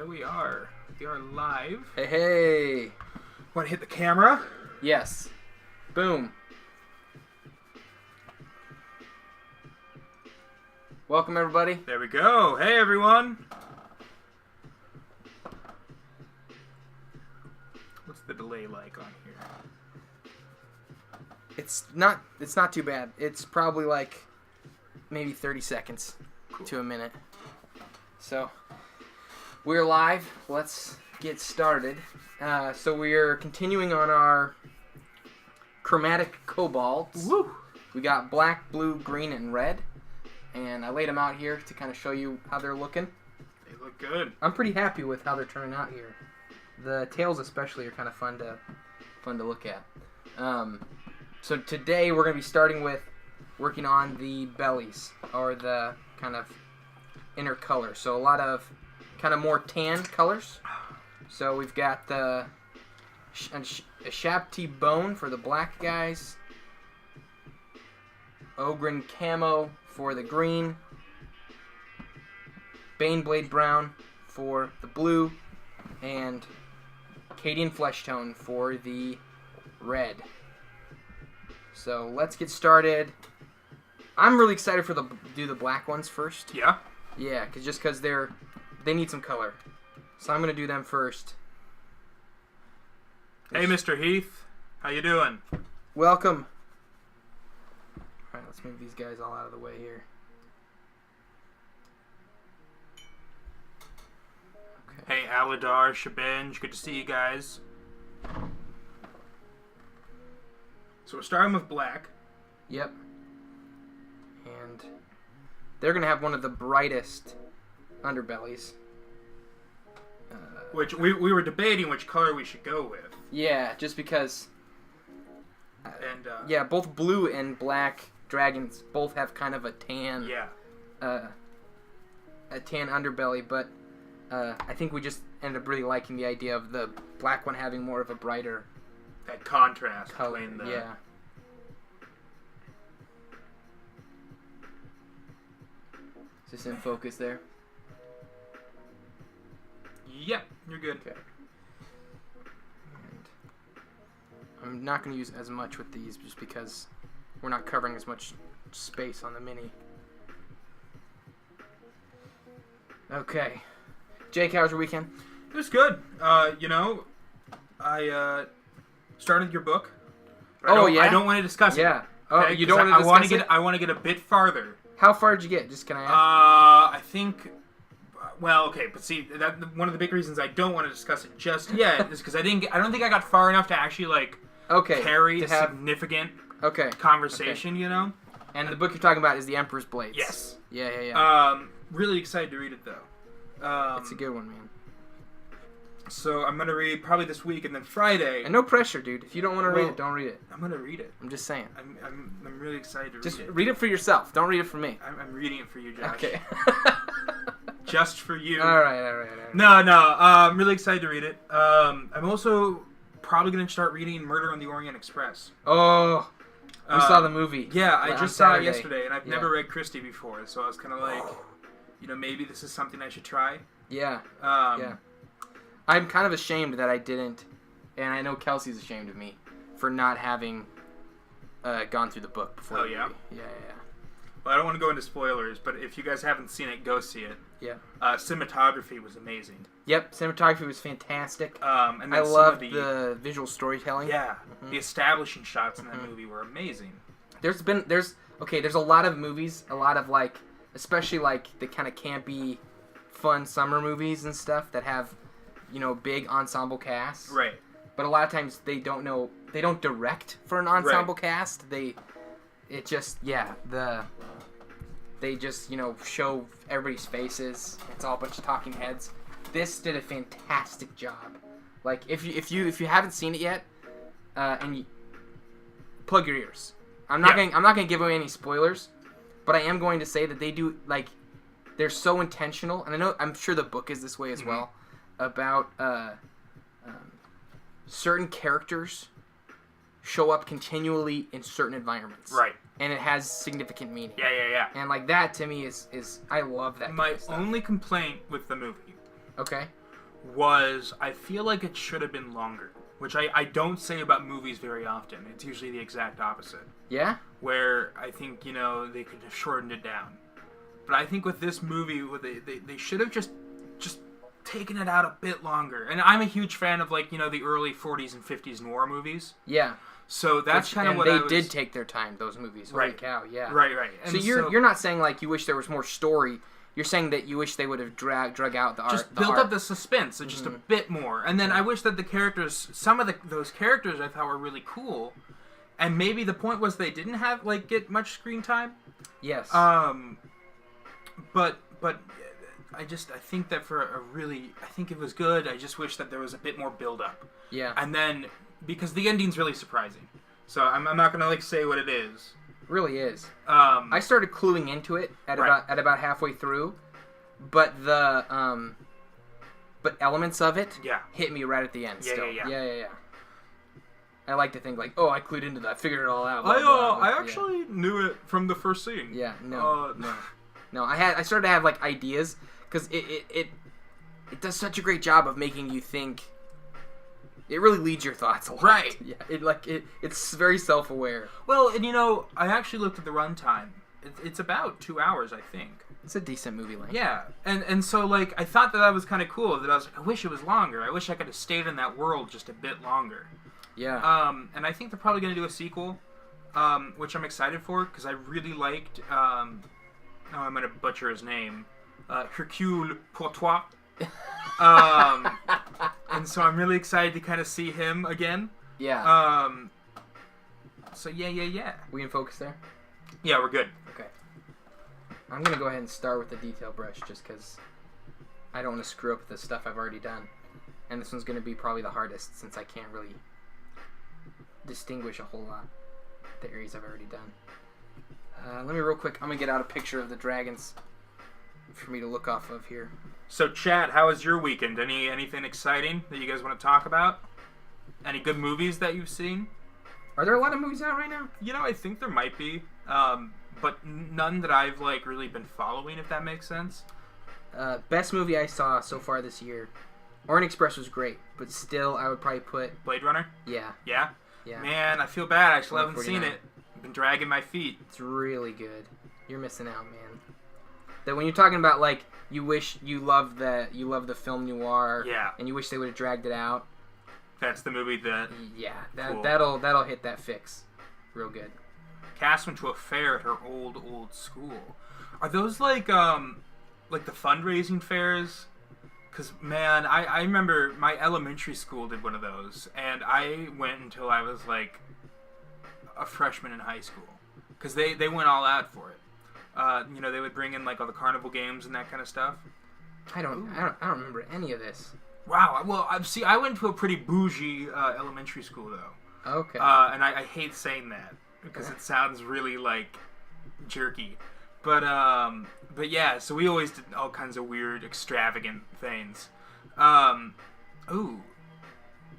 we are. We are live. Hey. Want to hit the camera? Yes. Boom. Welcome, everybody. There we go. Hey, everyone. What's the delay like on here? It's not too bad. It's probably like maybe 30 seconds to a minute. So, we're live. Let's get started. So we're continuing on our Chromatic Kobolds. Woo! We got black, blue, green, and red. And I laid them out here to kind of show you how they're looking. They look good. I'm pretty happy with how they're turning out here. The tails especially are kind of fun to look at. So today we're going to be starting with working on the bellies, or the kind of inner color. So a lot of kind of more tan colors. So we've got the a Shabti bone for the black guys, Ogren camo for the green, Baneblade brown for the blue, and Cadian flesh tone for the red. So let's get started. I'm really excited for do the black ones first. Yeah? Yeah, because they need some color. So I'm gonna do them first. Hey, Mr. Heath. How you doing? Welcome. Alright, let's move these guys all out of the way here. Okay. Hey, Aladar, Shabenj. Good to see you guys. So we're starting with black. Yep. And they're going to have one of the brightest underbellies. Which we were debating which color we should go with. Yeah, just because... And yeah, both blue and black dragons both have kind of a tan... Yeah. A tan underbelly, but I think we just ended up really liking the idea of the black one having more of a brighter... That contrast color. between the... Yeah. Is this in focus there? Yep, you're good. Okay. And I'm not going to use as much with these just because we're not covering as much space on the mini. Okay. Jake, how was your weekend? It was good. I started your book. Yeah? I don't want to discuss it. Yeah. Oh, Okay? you don't want to discuss it? I want to get a bit farther. How far did you get? Just can I ask? I think... Well, okay, but see, one of the big reasons I don't want to discuss it just yet is because I don't think I got far enough to actually, carry a significant conversation, okay. you know? And the book you're talking about is The Emperor's Blades. Yes. Yeah. Really excited to read it, though. It's a good one, man. So I'm going to read probably this week, and then Friday... And no pressure, dude. If you don't want to read it, don't read it. I'm going to read it. I'm just saying. I'm really excited to read it. Just read it for yourself. Don't read it for me. I'm reading it for you, Josh. Okay. Just for you. All right. No, I'm really excited to read it. I'm also probably going to start reading Murder on the Orient Express. Oh, we saw the movie. Yeah, I just saw it Saturday. yesterday, and I've never read Christie before, so I was kind of like, maybe this is something I should try. Yeah. Yeah. I'm kind of ashamed that I didn't, and I know Kelsey's ashamed of me for not having gone through the book before. Oh, the yeah? movie. Yeah. Well, I don't want to go into spoilers, but if you guys haven't seen it, go see it. Yeah. Cinematography was amazing. Yep, cinematography was fantastic. And I loved the visual storytelling. Yeah, the establishing shots in that movie were amazing. There's a lot of movies, a lot of especially the kind of campy, fun summer movies and stuff that have, big ensemble casts. Right. But a lot of times they don't direct for an ensemble cast. They just show everybody's faces. It's all a bunch of talking heads. This did a fantastic job. If you haven't seen it yet, and you plug your ears. I'm not gonna give away any spoilers, but I am going to say that they do they're so intentional, and I'm sure the book is this way as well, about certain characters show up continually in certain environments. Right. And it has significant meaning. Yeah. And that to me is I love that. My only complaint with the movie, okay, was I feel like it should have been longer, which I don't say about movies very often. It's usually the exact opposite. Yeah? Where I think, they could have shortened it down. But I think with this movie, they should have just taken it out a bit longer. And I'm a huge fan of, the early 40s and 50s noir movies. Yeah. So that's kind of what they did take their time, those movies. Holy cow, yeah. Right. And so you're not saying, you wish there was more story. You're saying that you wish they would have drug out the art. Just built up the suspense just a bit more. And then I wish that the characters, some of those characters I thought were really cool. And maybe the point was they didn't have, get much screen time. Yes. But I think that I think it was good. I just wish that there was a bit more build up. Yeah. And then, because the ending's really surprising. So I'm not going to, say what it is. Really is. I started cluing into it at about halfway through, but but elements of it hit me right at the end. Yeah. I like to think I clued into that, figured it all out. I actually knew it from the first scene. Yeah, no. I started to have ideas because it does such a great job of making you think. It really leads your thoughts a lot. Right. Yeah. It's very self-aware. Well, and I actually looked at the runtime. It's about 2 hours, I think. It's a decent movie length. Yeah. And so I thought that was kind of cool. That I was I wish it was longer. I wish I could have stayed in that world just a bit longer. Yeah. And I think they're probably going to do a sequel, which I'm excited for because I really liked. I'm going to butcher his name. Hercule Poirot. And so I'm really excited to kind of see him again. Yeah. So yeah. We in focus there? Yeah, we're good. Okay. I'm gonna go ahead and start with the detail brush just because I don't want to screw up the stuff I've already done, and this one's gonna be probably the hardest since I can't really distinguish a whole lot the areas I've already done. Let me real quick. I'm gonna get out a picture of the dragons for me to look off of here. So, chat, how was your weekend? Anything exciting that you guys want to talk about? Any good movies that you've seen? Are there a lot of movies out right now? I think there might be, but none that I've really been following. If that makes sense. Best movie I saw so far this year, Orient Express was great, but still I would probably put Blade Runner. Yeah. Yeah. Man, I feel bad. I still haven't seen 2049. it. I've been dragging my feet. It's really good. You're missing out, man. That when you're talking about you wish you love the film noir, and you wish they would have dragged it out. That's the movie that. Yeah, cool. that'll hit that fix, real good. Cass went to a fair at her old school. Are those the fundraising fairs? Because man, I remember my elementary school did one of those, and I went until I was a freshman in high school, because they went all out for it. They would bring in all the carnival games and that kind of stuff. I don't remember any of this. Wow. Well, I went to a pretty bougie elementary school though. Okay. And I hate saying that because it sounds really jerky. But yeah. So we always did all kinds of weird, extravagant things.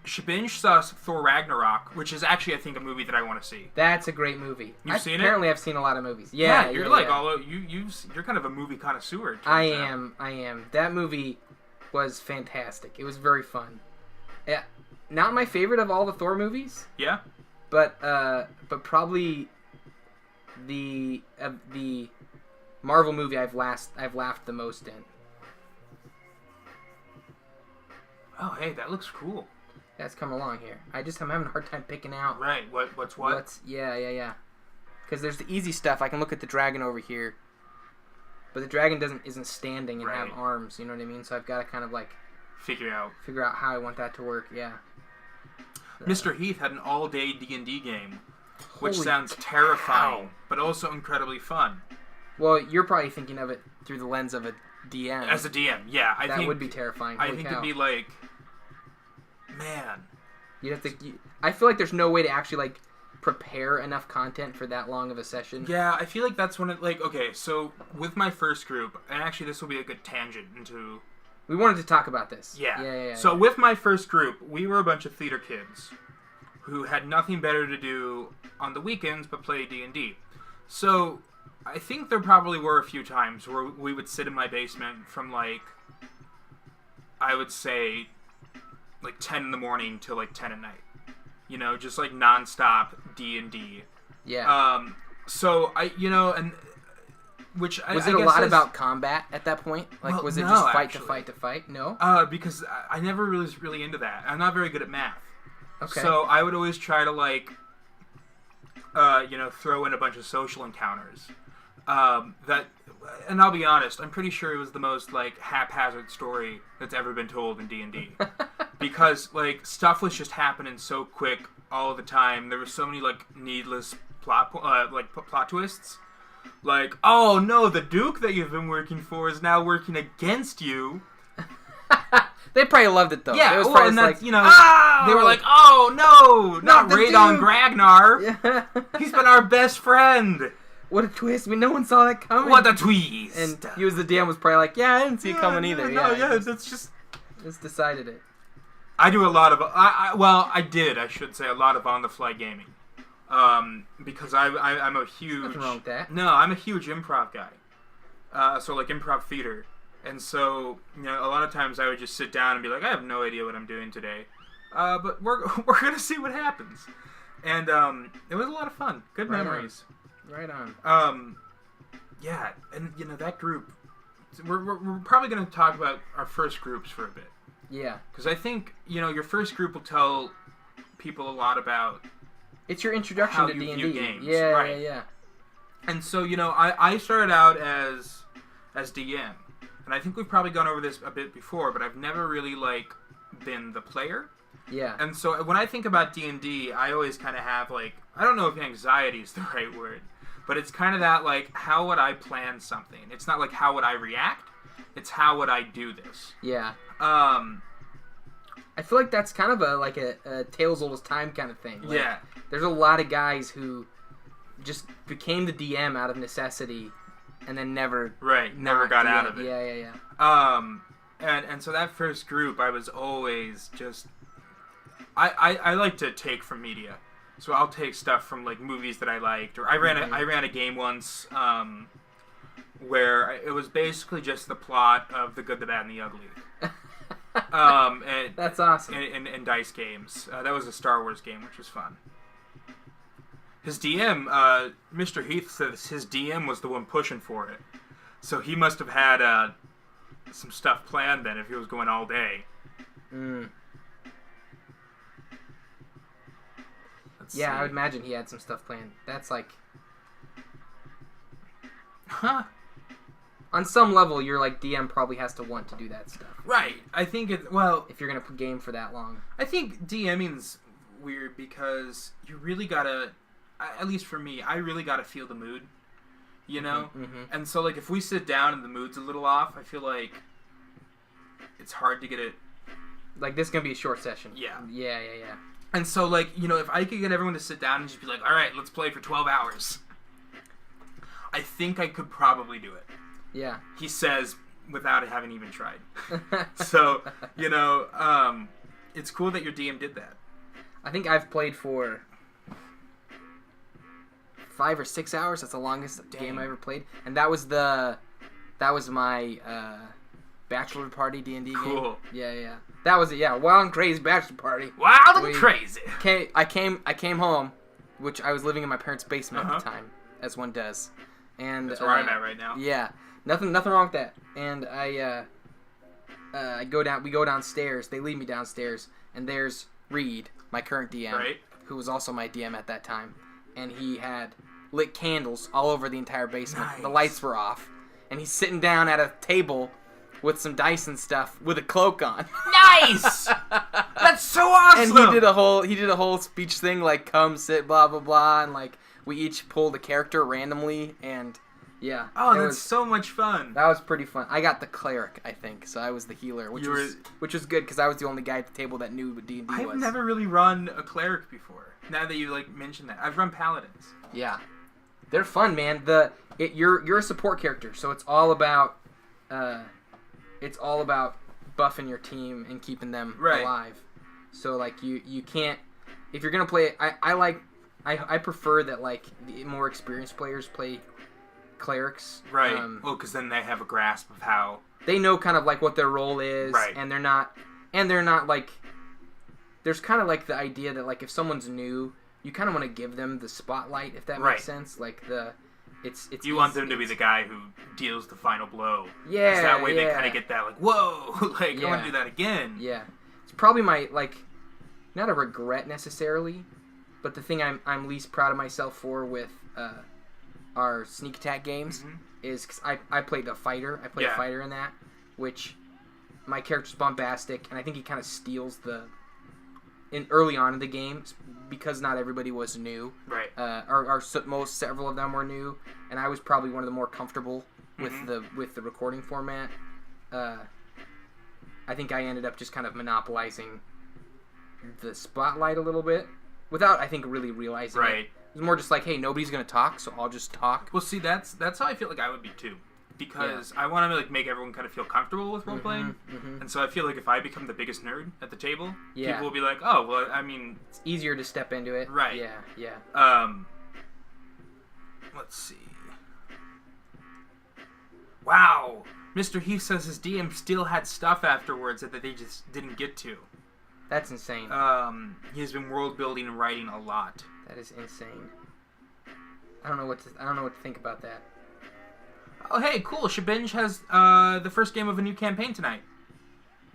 Shabinge saw Thor Ragnarok, which is actually, I think, a movie that I want to see. That's a great movie. You've seen it? Apparently, I've seen a lot of movies. Yeah, you're you're kind of a movie connoisseur. I am. That movie was fantastic. It was very fun. Yeah, not my favorite of all the Thor movies. Yeah. But probably the Marvel movie I've laughed the most in. Oh, hey, that looks cool. That's come along here. I'm having a hard time picking out. Right. What's what? Yeah. Because there's the easy stuff. I can look at the dragon over here, but the dragon isn't standing and have arms. You know what I mean? So I've got to kind of figure out how I want that to work. Yeah. Mr. Heath had an all-day D&D game, which sounds terrifying, but also incredibly fun. Well, you're probably thinking of it through the lens of a DM. As a DM, yeah. I think that would be terrifying. I think it'd be man. You'd have to. I feel like there's no way to actually prepare enough content for that long of a session. Yeah, I feel like that's when it okay. So with my first group, and actually this will be a good tangent into. We wanted to talk about this. Yeah. So with my first group, we were a bunch of theater kids who had nothing better to do on the weekends but play D&D. So I think there probably were a few times where we would sit in my basement from I would say, like 10 in the morning till like 10 at night. You know, just like nonstop D&D. Yeah. So and which was it a lot about combat at that point? Like, well, was it just fight to fight to fight? No. Because I never was really into that. I'm not very good at math. Okay. So I would always try to like, throw in a bunch of social encounters. And I'll be honest, I'm pretty sure it was the most like haphazard story that's ever been told in D&D. Because like stuff was just happening so quick all the time. There were so many like needless plot twists. Like, oh no, the Duke that you've been working for is now working against you. They probably loved it though. Yeah, it was and that's, oh! They were like, oh no, not Radon Gragnar. Yeah. He's been our best friend. What a twist! I mean, no one saw that coming. What a twist! And he was the DM was probably like, yeah, I didn't see it coming either. That's just decided it. I do a lot of I should say a lot of on the fly gaming. Because I'm a huge... Nothing wrong with that. No, I'm a huge improv guy. So, like, improv theater. And so, a lot of times I would just sit down and be like, I have no idea what I'm doing today. But we're going to see what happens. And it was a lot of fun. Good memories. Right on. Yeah, and, that group... We're probably going to talk about our first groups for a bit. Yeah. Because I think, your first group will tell people a lot about... It's your introduction to D&D. Games. Yeah, right. yeah. And so, I started out as DM. And I think we've probably gone over this a bit before, but I've never really, like, been the player. Yeah. And so when I think about D&D, I always kind of have, like, I don't know if anxiety is the right word, but it's kind of that, like, how would I plan something? It's not like how would I react, it's how would I do this? Yeah. I feel like that's kind of a Tales Old as Time kind of thing. Like, yeah. There's a lot of guys who just became the DM out of necessity and then never got out of it. Yeah. And so that first group, I was always just... I like to take from media. So I'll take stuff from like movies that I liked. Or I ran a game once where it was basically just the plot of The Good, the Bad, and the Ugly. And that's awesome. And dice games. That was a Star Wars game, which was fun. His DM, Mr. Heath says his DM was the one pushing for it. So he must have had some stuff planned then if he was going all day. Yeah, I would imagine he had some stuff planned. That's like... Huh? On some level, your like DM probably has to want to do that stuff. Right. I think if you're going to game for that long. I think DMing's weird because you really gotta, at least for me, I really gotta feel the mood, you know? Mm-hmm. And so, like, if we sit down and the mood's a little off, I feel like it's hard to get it. Like, this is going to be a short session. Yeah. Yeah. And so, like, if I could get everyone to sit down and just be like, all right, let's play for 12 hours, I think I could probably do it. Yeah. He says without having even tried. So, it's cool that your DM did that. I think I've played for 5 or 6 hours. That's the longest game I ever played. And that was my bachelor party D&D game. Cool. Yeah. That was it. Yeah, wild and crazy bachelor party. Wild and crazy. I came home, which I was living in my parents' basement at the time, as one does. And that's where I'm at right now. Yeah. Nothing wrong with that. And we go downstairs. They lead me downstairs, and there's Reed, my current DM, who was also my DM at that time, and he had lit candles all over the entire basement. Nice. The lights were off, and he's sitting down at a table with some dice and stuff with a cloak on. Nice. That's so awesome. And he did a whole speech thing like come sit blah blah blah, and like we each pulled a character randomly and. Yeah. Oh, that's so much fun. That was pretty fun. I got the cleric, I think, so I was the healer, which was good because I was the only guy at the table that knew what D&D was. I've never really run a cleric before. Now that you mentioned that, I've run paladins. Yeah, they're fun, man. You're a support character, so it's all about buffing your team and keeping them alive. So like you can't, if you're gonna play it, I prefer that like the more experienced players play clerics. Right. Well, because then they have a grasp of how they know kind of like what their role is, right? And they're not like. There's kind of like the idea that like if someone's new, you kind of want to give them the spotlight, if that makes sense. Like it's you want them to be the guy who deals the final blow. Yeah. Because that way they kind of get that like, whoa, like I want to do that again. Yeah. It's probably my like, not a regret necessarily, but the thing I'm least proud of myself for with our sneak attack games is because I played a fighter. I played a fighter in that, which my character's bombastic, and I think he kind of steals early on in the game because not everybody was new. Right. Several of them were new, and I was probably one of the more comfortable with the recording format. I think I ended up just kind of monopolizing the spotlight a little bit without, I think, really realizing it. It was more just like, hey, nobody's gonna talk, so I'll just talk. Well, see, that's how I feel like I would be too. Because I want to like make everyone kind of feel comfortable with role playing, and so I feel like if I become the biggest nerd at the table, people will be like, "Oh, well, I mean, it's easier to step into it." Right? Yeah. Let's see. Wow, Mr. Heath says his DM still had stuff afterwards that they just didn't get to. That's insane. He's been world building and writing a lot. That is insane. I don't know what to think about that. Oh, hey, cool. Shabinge has the first game of a new campaign tonight,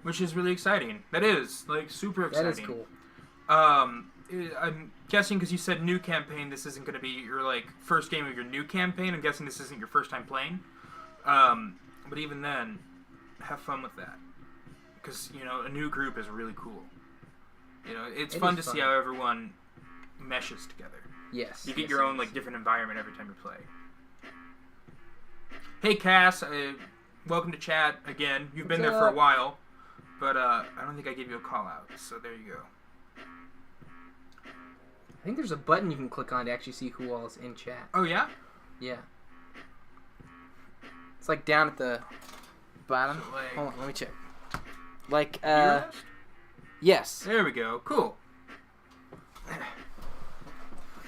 which is really exciting. That is, like, super exciting. That is cool. I'm guessing because you said new campaign, this isn't going to be your, like, first game of your new campaign. I'm guessing this isn't your first time playing. But even then, have fun with that. Because, you know, a new group is really cool. You know, it's fun to see how everyone meshes together. Yes. You get your own, like, different environment every time you play. Hey, Cass, welcome to chat again. You've been there for a while, but I don't think I gave you a call out, so there you go. I think there's a button you can click on to actually see who all is in chat. Oh, yeah? Yeah. It's like down at the bottom. So, like, hold on, let me check. Like, yes. There we go. Cool.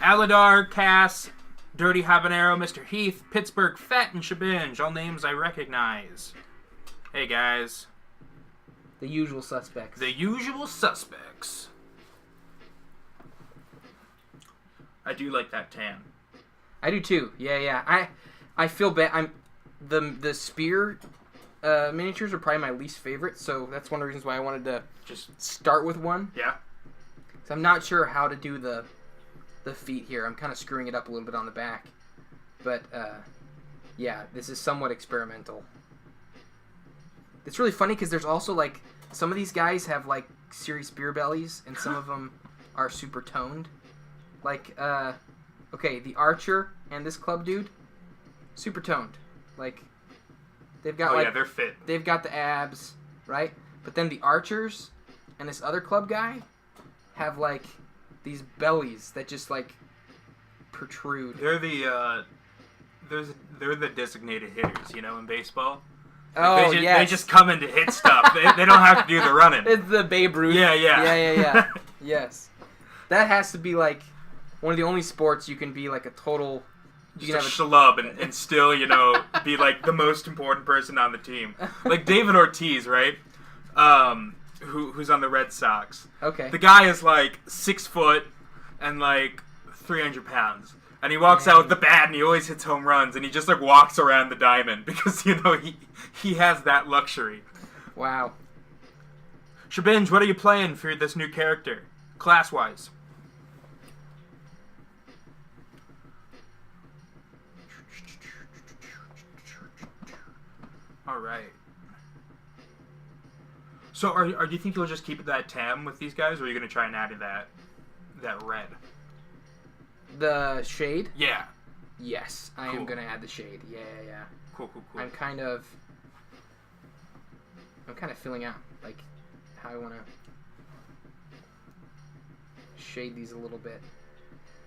Aladar, Cass, Dirty Habanero, Mr. Heath, Pittsburgh, Fat, and Shabinge. All names I recognize. Hey, guys. The usual suspects. The usual suspects. I do like that tan. I do too. Yeah. I feel bad. The spear miniatures are probably my least favorite, so that's one of the reasons why I wanted to just start with one. Yeah. So I'm not sure how to do the feet here. I'm kind of screwing it up a little bit on the back. But, yeah, this is somewhat experimental. It's really funny because there's also, like, some of these guys have, like, serious beer bellies, and some of them are super toned. Like, okay, the archer and this club dude, super toned. Like, they've got, yeah, they're fit. They've got the abs, right? But then the archers and this other club guy have, like, these bellies that just like protrude. They're the designated hitters, you know, in baseball. Like they just come in to hit stuff. they don't have to do the running. It's the Babe Ruth. Yeah. Yes, that has to be like one of the only sports you can be like a total. You can have a schlub and still, you know, be like the most important person on the team. Like David Ortiz, right? Who's on the Red Sox. Okay. The guy is like 6 foot and like 300 pounds. And he walks out with the bat and he always hits home runs and he just like walks around the diamond because, you know, he has that luxury. Wow. Shabinge, what are you playing for this new character? Class-wise. Alright. So, do you think you'll just keep it that tam with these guys, or are you going to try and add that red? The shade? Yeah. Yes, I am going to add the shade. Yeah. Cool. I'm kind of feeling out, like, how I want to shade these a little bit.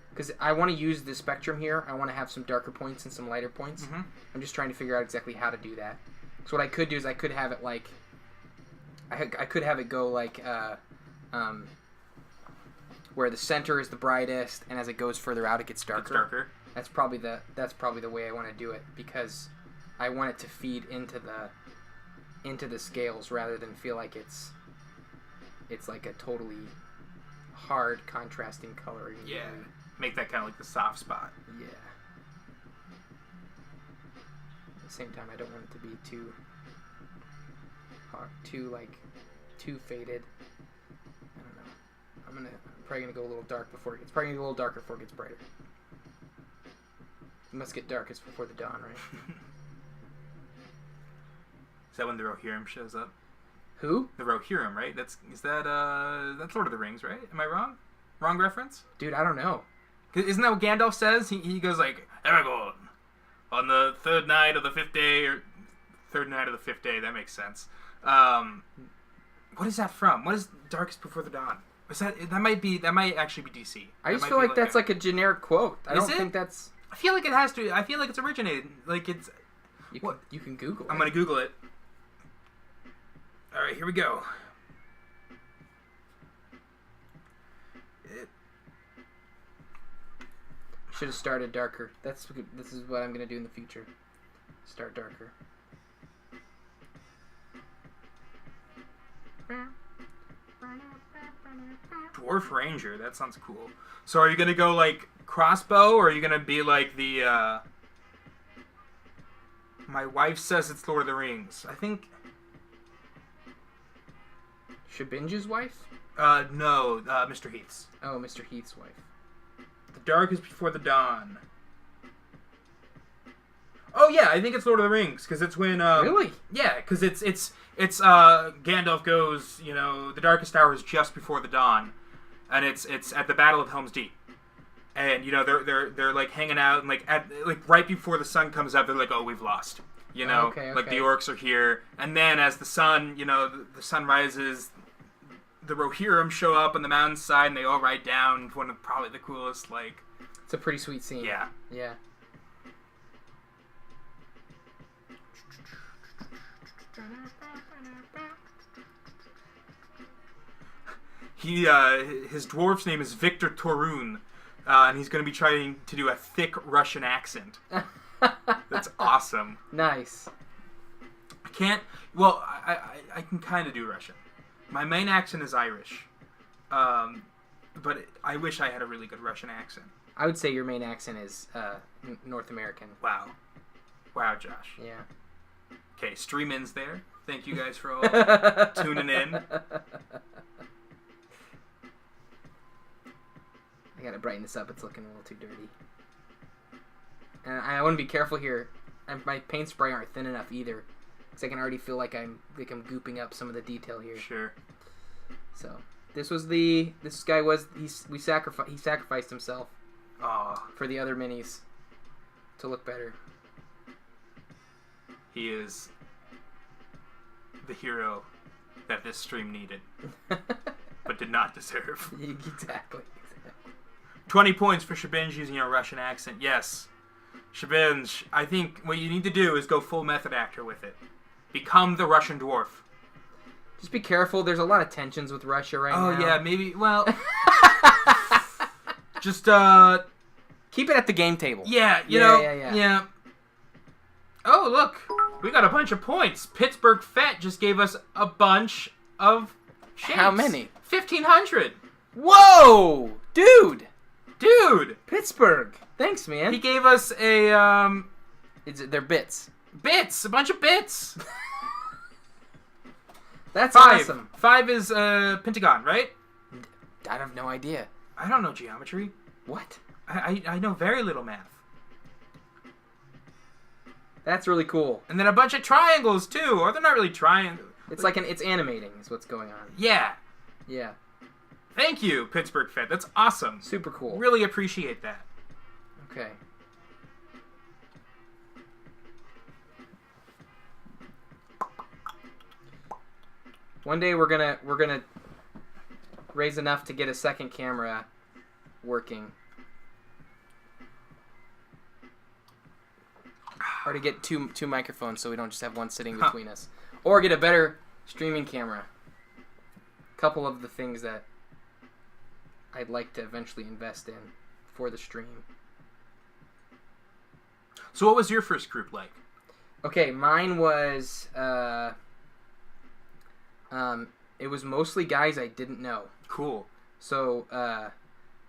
Because I want to use the spectrum here. I want to have some darker points and some lighter points. Mm-hmm. I'm just trying to figure out exactly how to do that. So what I could do is I could have it like... I could have it go like where the center is the brightest, and as it goes further out, it gets darker. That's probably the way I want to do it, because I want it to feed into the scales rather than feel like it's like a totally hard contrasting color. Yeah. Make that kind of like the soft spot. Yeah. At the same time, I don't want it to be too hard, too faded. I don't know. I'm probably gonna go a little dark before it's probably gonna get a little darker before it gets brighter. It must get darkest before the dawn, right? Is that when the Rohirrim shows up? Who? The Rohirrim, right? That's Lord of the Rings, right? Am I wrong? Wrong reference? Dude, I don't know. Isn't that what Gandalf says? He goes like, Aragorn, on the third night of the fifth day, that makes sense. What is that from? What is Darkest Before the Dawn? That might actually be DC. I just feel like that's like a generic quote. I don't think that's... I feel like it has to. I feel like it's originated. Like it's... You can Google it. I'm going to Google it. Alright, here we go. Should have started darker. This is what I'm going to do in the future. Start darker. Dwarf Ranger, that sounds cool. So are you gonna go like crossbow, or are you gonna be like the my wife says it's Lord of the Rings? I think Shabinja's wife? No, Mr. Heath's. Oh, Mr. Heath's wife. The Dark is Before the Dawn. Oh yeah, I think it's Lord of the Rings, because it's when really? Yeah, because it's Gandalf goes, the darkest hour is just before the dawn, and it's at the Battle of Helm's Deep, and they're like hanging out, and like right before the sun comes up, they're like, oh, we've lost, okay. Like the orcs are here, and then as the sun, the sun rises, the Rohirrim show up on the mountainside, and they all ride down. One of probably the coolest, like. It's a pretty sweet scene. Yeah. Yeah. His dwarf's name is Victor Torun, and he's going to be trying to do a thick Russian accent. That's awesome. Nice. I can't. Well, I can kind of do Russian. My main accent is Irish, but I wish I had a really good Russian accent. I would say your main accent is North American. Wow, Josh. Yeah. Okay, stream ins there. Thank you guys for all tuning in. I gotta brighten this up. It's looking a little too dirty. And I want to be careful here. My paint spray aren't thin enough either, because I can already feel like I'm gooping up some of the detail here. Sure. So this guy sacrificed himself. For the other minis to look better. He is the hero that this stream needed, but did not deserve. Exactly. 20 points for Shabinj using a Russian accent. Yes. Shabinj, I think what you need to do is go full method actor with it. Become the Russian dwarf. Just be careful. There's a lot of tensions with Russia right now. Oh, yeah, maybe, well... just, keep it at the game table. Yeah, yeah. Oh, look. We got a bunch of points. Pittsburgh Fett just gave us a bunch of shapes. How many? 1,500. Whoa! Dude! Pittsburgh. Thanks, man. He gave us a, They're bits. Bits! A bunch of bits! That's awesome. 5 is, pentagon, right? I have no idea. I don't know geometry. What? I know very little math. That's really cool. And then a bunch of triangles, too. Or they're not really triangles. It's it's animating is what's going on. Yeah. Yeah. Thank you, Pittsburgh Fed. That's awesome. Super cool. Really appreciate that. Okay. One day we're gonna raise enough to get a second camera working. Or to get two microphones so we don't just have one sitting between us. Or get a better streaming camera. A couple of the things that I'd like to eventually invest in for the stream. So what was your first group like? Okay, mine was it was mostly guys I didn't know. Cool. So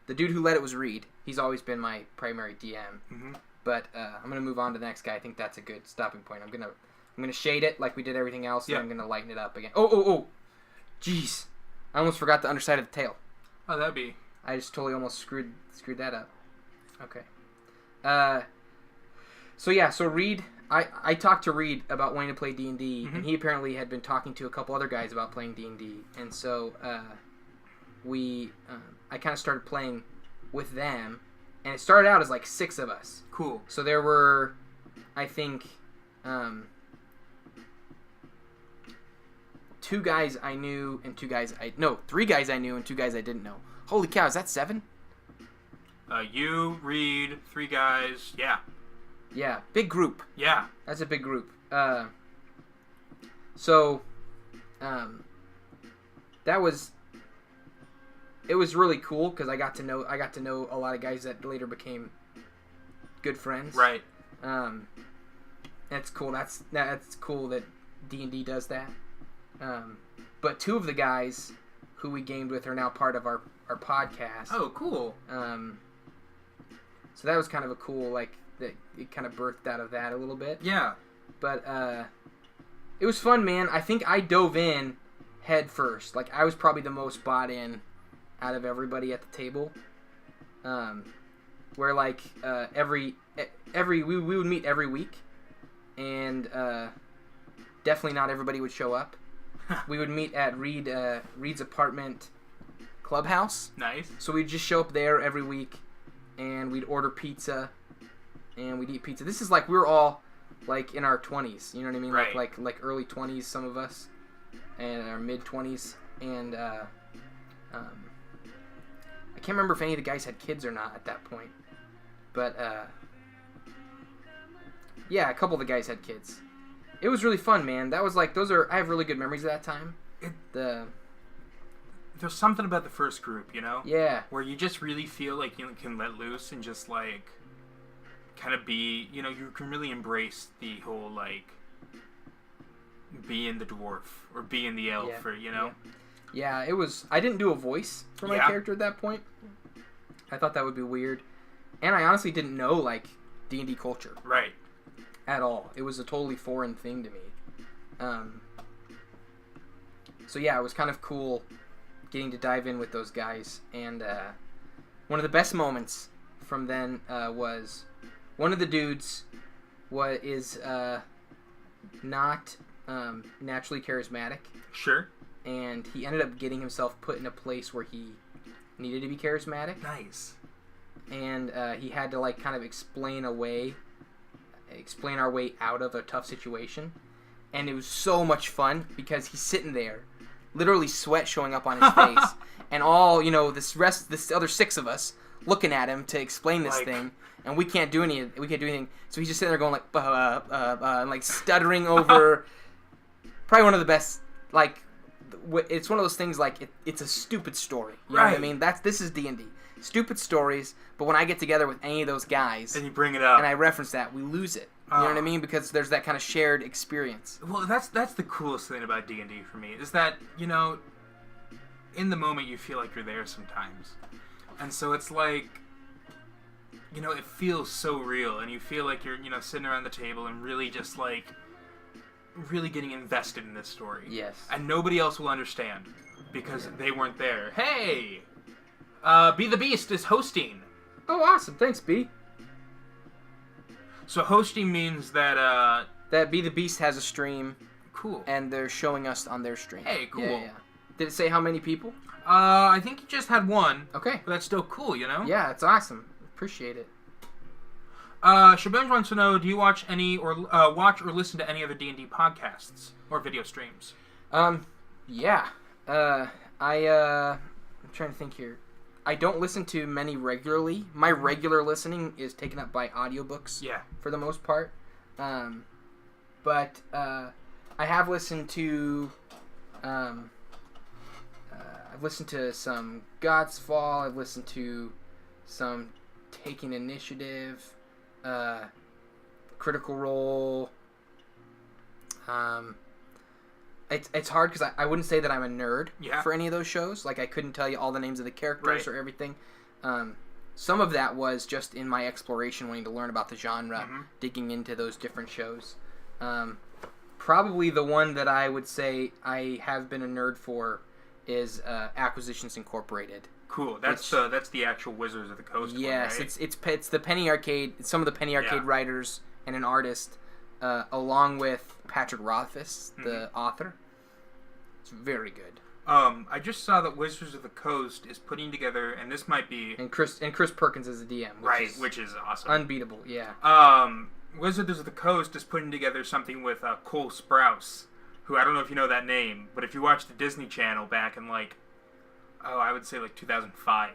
the dude who led it was Reed. He's always been my primary DM. Mm-hmm. But I'm gonna move on to the next guy. I think that's a good stopping point. I'm gonna shade it like we did everything else, and I'm gonna lighten it up again. Oh! Jeez, I almost forgot the underside of the tail. Oh, that'd be. I just totally almost screwed that up. Okay. So Reed, I talked to Reed about wanting to play D&D, and he apparently had been talking to a couple other guys about playing D&D, and so I kind of started playing with them, and it started out as like 6 of us. Cool. So there were, I think, 3 guys I knew and 2 guys I didn't know. Holy cow, is that 7? You, Reed, 3 guys, yeah. Yeah, big group. Yeah. That's a big group. It was really cool because I got to know a lot of guys that later became good friends. Right. That's cool. That's cool that D&D does that. But 2 of the guys who we gamed with are now part of our podcast. Oh, cool. So that was kind of a cool, like, that it kind of birthed out of that a little bit. Yeah. But it was fun, man. I think I dove in head first. Like, I was probably the most bought in out of everybody at the table. Where, like, we would meet every week, and definitely not everybody would show up. We would meet at Reed's apartment clubhouse. Nice. So we'd just show up there every week, and we'd order pizza, and we'd eat pizza. This is like we were all like in our 20s, you know what I mean? Right. Like early 20s, some of us, and our mid 20s, and I can't remember if any of the guys had kids or not at that point, but yeah, a couple of the guys had kids. It was really fun, man. That was like I have really good memories of that time. There's something about the first group, you know? Yeah. Where you just really feel like you can let loose and just like kind of be, you know, you can really embrace the whole like being the dwarf or being the elf or, you know? Yeah, it was. I didn't do a voice for my character at that point. I thought that would be weird. And I honestly didn't know like D&D culture. Right. At all. It was a totally foreign thing to me. So yeah, it was kind of cool getting to dive in with those guys. And one of the best moments from then was one of the dudes is not naturally charismatic. Sure. And he ended up getting himself put in a place where he needed to be charismatic. Nice. And he had to like kind of explain our way out of a tough situation, and it was so much fun because he's sitting there, literally sweat showing up on his face, and all this other 6 of us looking at him to explain this thing, and we can't do anything. So he's just sitting there going like and like stuttering over. Probably one of the best. Like, it's one of those things like it's a stupid story. You know what I mean? This is D&D. Stupid stories, but when I get together with any of those guys and you bring it up and I reference that, we lose it. You know what I mean? Because there's that kind of shared experience. Well, that's the coolest thing about D&D for me is that, you know, in the moment you feel like you're there sometimes. And so it's like, you know, it feels so real and you feel like you're, you know, sitting around the table and really just like really getting invested in this story. Yes. And nobody else will understand because they weren't there. Hey! Be the Beast is hosting. Oh, awesome. Thanks, B. So hosting means that, that Be the Beast has a stream. Cool. And they're showing us on their stream. Hey, cool. Yeah. Did it say how many people? I think you just had 1. Okay. But that's still cool, you know? Yeah, it's awesome. Appreciate it. Shabones wants to know, do you watch watch or listen to any other D&D podcasts or video streams? Yeah. I'm trying to think here. I don't listen to many regularly. My regular listening is taken up by audiobooks. Yeah. For the most part. But I have listened to I've listened to some God's Fall. I've listened to some Taking Initiative. Critical Role. It's hard because I wouldn't say that I'm a nerd for any of those shows. Like, I couldn't tell you all the names of the characters or everything. Some of that was just in my exploration, wanting to learn about the genre, digging into those different shows. Probably the one that I would say I have been a nerd for is Acquisitions Incorporated. Cool. That's the actual Wizards of the Coast. Yes, one, right? it's the Penny Arcade. It's some of the Penny Arcade writers and an artist, along with Patrick Rothfuss, the author. It's very good. I just saw that Wizards of the Coast is putting together, and this might be and Chris Perkins is the DM, which is awesome, unbeatable. Yeah. Wizards of the Coast is putting together something with Cole Sprouse, who I don't know if you know that name, but if you watch the Disney Channel back in I would say 2005,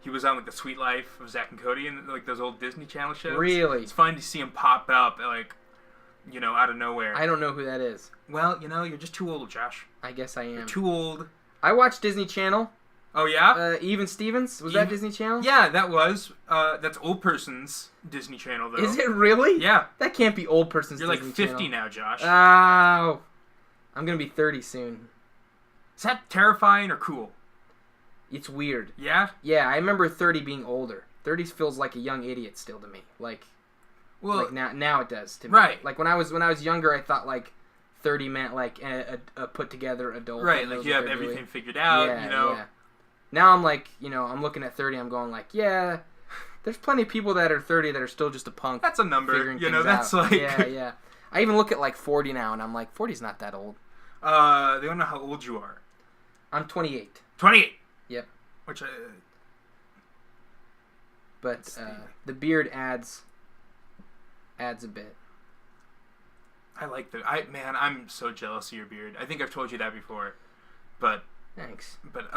he was on The Sweet Life of Zack and Cody and those old Disney Channel shows. Really? It's fun to see him pop up out of nowhere. I don't know who that is. Well, you're just too old, Josh. I guess I am. You're too old. I watched Disney Channel. Oh, yeah? Even Stevens? Was that Disney Channel? Yeah, that was. That's old person's Disney Channel, though. Is it really? Yeah. That can't be old person's Disney Disney Channel. You're 50 now, Josh. Oh. I'm going to be 30 soon. Is that terrifying or cool? It's weird. Yeah? Yeah, I remember 30 being older. 30 feels like a young idiot still to me. Now it does to me. Right. Like when I was younger, I thought 30 meant a put together adult. Right, you have everything figured out, Yeah. Now I'm I'm looking at 30, I'm going there's plenty of people that are 30 that are still just a punk. That's a number, that's out. Yeah. I even look at 40 now and I'm 40's not that old. They don't know how old you are. I'm 28. 28? Yep. Which But the beard adds a bit. I like I'm so jealous of your beard. I think I've told you that before. But thanks. But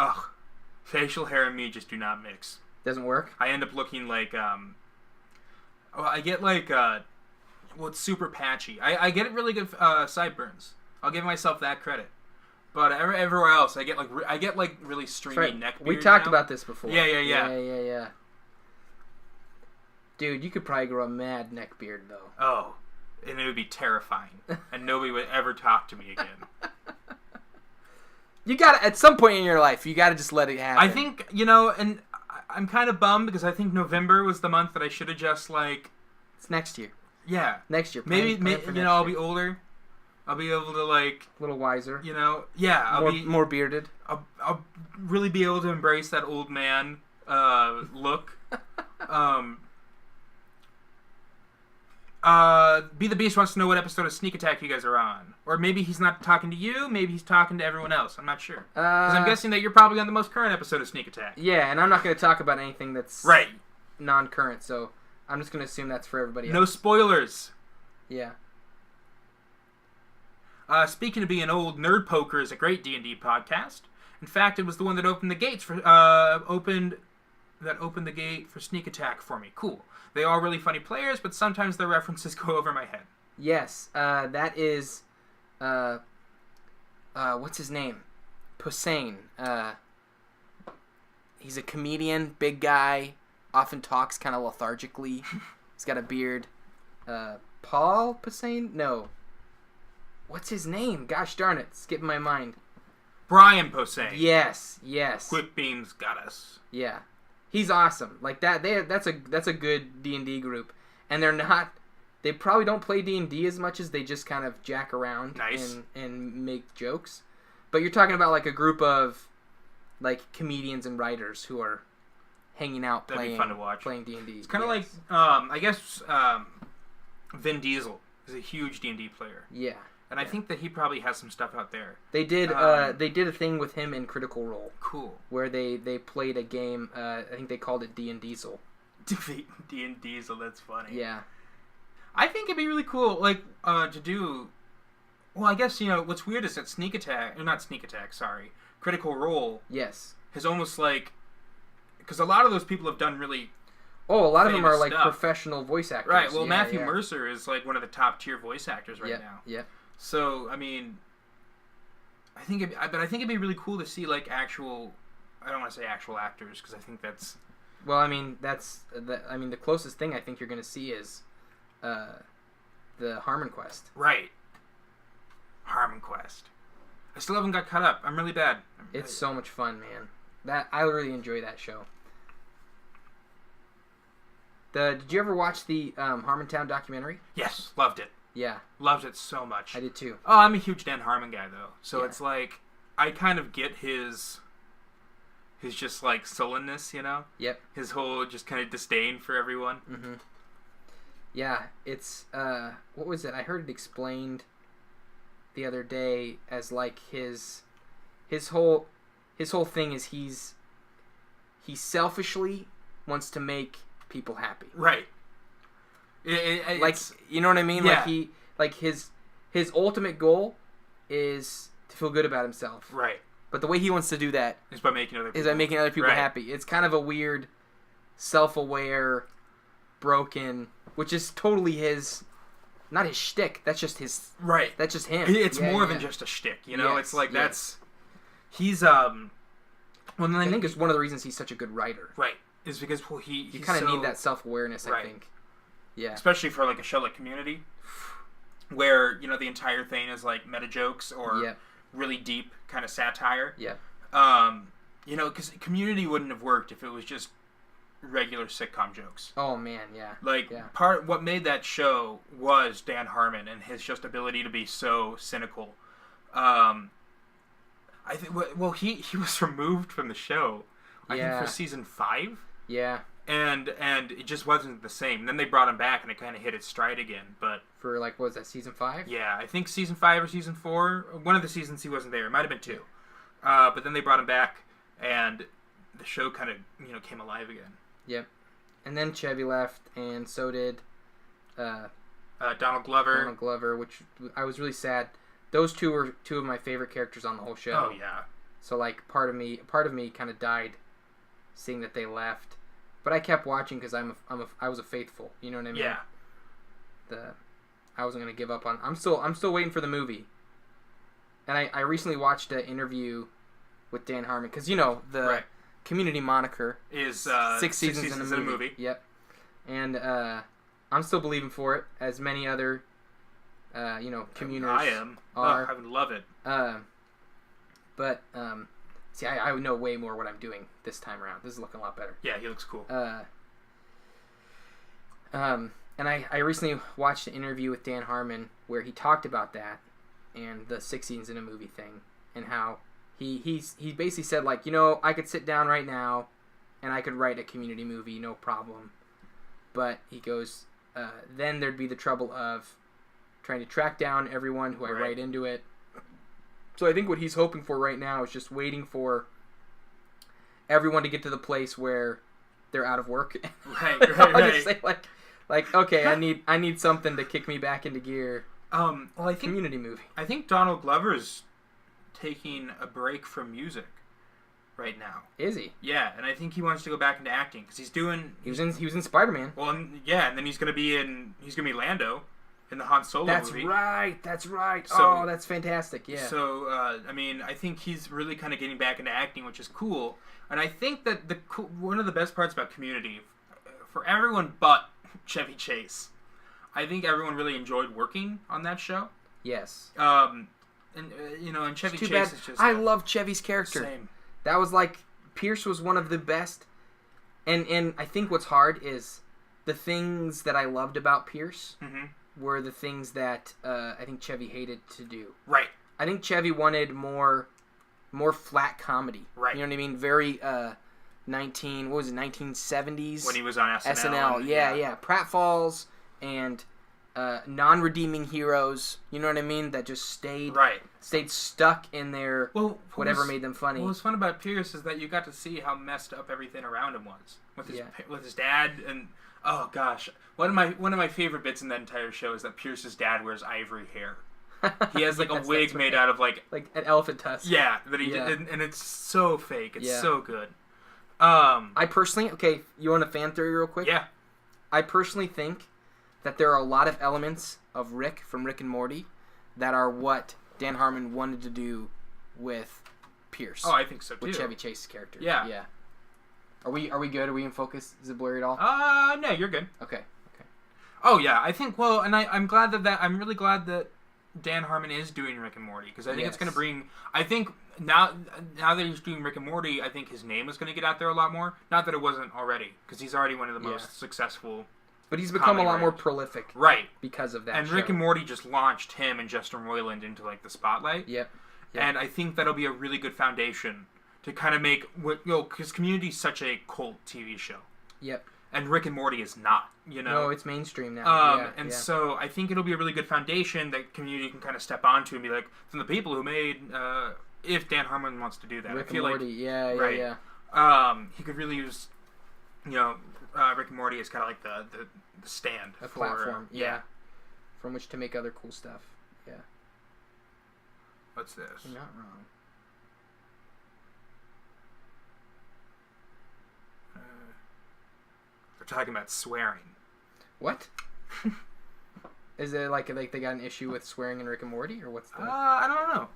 facial hair and me just do not mix. Doesn't work? I end up looking I get it's super patchy. I get really good sideburns. I'll give myself that credit. But everywhere else, I get really stringy neck beard. We talked about this before. Yeah. Dude, you could probably grow a mad neck beard though. Oh, and it would be terrifying, and nobody would ever talk to me again. You gotta, at some point in your life, you gotta just let it happen. I think, and I'm kind of bummed because I think November was the month that I should have just It's next year. Yeah. Next year. Maybe I'll be older. I'll be able to a little wiser. Yeah. I'll be more bearded. I'll really be able to embrace that old man look. Be the Beast wants to know what episode of Sneak Attack you guys are on. Or maybe he's not talking to you, maybe he's talking to everyone else. I'm not sure. Because I'm guessing that you're probably on the most current episode of Sneak Attack. Yeah, and I'm not going to talk about anything that's non-current, so I'm just going to assume that's for everybody else. No spoilers. Yeah. Speaking of being old, Nerd Poker is a great D&D podcast. In fact, it was the one that opened the gates for opened the gate for Sneak Attack for me. Cool. They are really funny players, but sometimes their references go over my head. Yes, that is, what's his name? Posehn. He's a comedian, big guy, often talks kind of lethargically. He's got a beard. Paul Posehn? No. What's his name? Gosh darn it, skipping my mind. Brian Posehn. Yes. Quick Beams got us. Yeah. He's awesome. That's a good D&D group. And they probably don't play D&D as much as they just kind of jack around and make jokes. But you're talking about a group of comedians and writers who are hanging out playing D&D. It's kind of I guess Vin Diesel is a huge D&D player. Yeah. And I think that he probably has some stuff out there. They did a thing with him in Critical Role. Cool. Where they played a game, I think they called it D&Diesel. D&Diesel, that's funny. Yeah. I think it'd be really cool, to do... Well, I guess, what's weird is that Critical Role... Yes. ...has almost, because a lot of those people have done really... Oh, a lot of them are, professional voice actors. Right, well, Matthew Mercer is, one of the top-tier voice actors now. Yeah. So, I mean... I think it'd be really cool to see, actual... I don't want to say actual actors, because I think that's... Well, I mean, the closest thing I think you're going to see is the Harmon Quest. Right. Harmon Quest. I still haven't got caught up. I'm really bad. It's so much fun, man. I really enjoy that show. Did you ever watch the Harmontown documentary? Yes, loved it. Yeah. Loved it so much. I did too. Oh, I'm a huge Dan Harmon guy, though. So it's like, I kind of get his just, like, sullenness, you know? Yep. His whole just kind of disdain for everyone. Mm-hmm. Yeah, it's, what was it? I heard it explained the other day as, like, his whole thing is he selfishly wants to make people happy. Right. Like, you know what I mean? Yeah. Like his ultimate goal is to feel good about himself. Right. But the way he wants to do that is by making other people happy. It's kind of a weird, self-aware, broken, which is totally not his shtick. That's just his. Right. That's just him. It's more than just a shtick. You know, it's like he's I think it's one of the reasons he's such a good writer. Right. Is because you kind of need that self-awareness. I think. Yeah. Especially for like a show like Community, where the entire thing is like meta jokes or really deep kind of satire. Yeah. Because Community wouldn't have worked if it was just regular sitcom jokes. Oh man, yeah. What made that show was Dan Harmon and his just ability to be so cynical. I think he was removed from the show. I think for season 5. Yeah. And it just wasn't the same. And then they brought him back, and it kind of hit its stride again. But for like, what was that, season 5? Yeah, I think season 5 or season 4. One of the seasons he wasn't there. It might have been 2. But then they brought him back, and the show kind of came alive again. Yep. And then Chevy left, and so did Donald Glover. Donald Glover, which I was really sad. Those two were two of my favorite characters on the whole show. Oh yeah. So like part of me kind of died seeing that they left. But I kept watching because I was a faithful. You know what I mean? Yeah. I wasn't gonna give up on. I'm still waiting for the movie. And I recently watched an interview with Dan Harmon because the Community moniker is 6 seasons in a movie. Yep. And I'm still believing for it, as many other communers I am. are. I would love it. But see, I know way more what I'm doing this time around. This is looking a lot better. Yeah, he looks cool. And I recently watched an interview with Dan Harmon where he talked about that and the 6 scenes in a movie thing, and how he basically said, like, I could sit down right now and I could write a Community movie, no problem. But he goes, then there'd be the trouble of trying to track down everyone who I write into it. So I think what he's hoping for right now is just waiting for everyone to get to the place where they're out of work. Right. Just say, like, okay, I need something to kick me back into gear. I think Community movie. I think Donald Glover's taking a break from music right now. Is he? Yeah, and I think he wants to go back into acting because he was in Spider-Man. Well, yeah, and then he's gonna be Lando in the Han Solo movie. That's right. So, that's fantastic. Yeah. So I think he's really kind of getting back into acting, which is cool. And I think that one of the best parts about Community, for everyone but Chevy Chase, I think everyone really enjoyed working on that show. Yes. And Chevy Chase is just. I love Chevy's character. Same. That was like, Pierce was one of the best. And I think what's hard is the things that I loved about Pierce were the things that I think Chevy hated to do. Right. I think Chevy wanted more flat comedy. Right. You know what I mean? Very 1970s when he was on SNL. SNL, yeah. Pratfalls and non-redeeming heroes. You know what I mean? That just stayed stuck in their whatever made them funny. What was fun about Pierce is that you got to see how messed up everything around him was with his dad, and oh gosh, one of my favorite bits in that entire show is that Pierce's dad wears ivory hair. He has like a wig made out of like an elephant tusk. Yeah, that he did, and it's so fake. It's so good. I personally, you want a fan theory real quick? Yeah. I personally think that there are a lot of elements of Rick from Rick and Morty that are what Dan Harmon wanted to do with Pierce. Oh, I think so too. With Chevy Chase's character. Yeah. Yeah. Are we good? Are we in focus? Is it blurry at all? No, you're good. Okay. Oh yeah, I think. Well, and I'm glad I'm really glad that Dan Harmon is doing Rick and Morty, because I think it's going to bring. I think now that he's doing Rick and Morty, I think his name is going to get out there a lot more. Not that it wasn't already, because he's already one of the most successful. But he's become a lot more prolific, right? Because of that. And Rick and Morty just launched him and Justin Roiland into like the spotlight. Yep. And I think that'll be a really good foundation to kind of make because Community's such a cult TV show. Yep. And Rick and Morty is not, No, it's mainstream now. So I think it'll be a really good foundation that Community can kind of step onto and be like, from the people who made, if Dan Harmon wants to do that. Rick I feel and Morty, like, yeah. He could really use, Rick and Morty as kind of like the stand. A platform, from which to make other cool stuff. Yeah. What's this? You're not wrong. We're talking about swearing. What? Is it like they got an issue with swearing in Rick and Morty, or what's the... I don't know.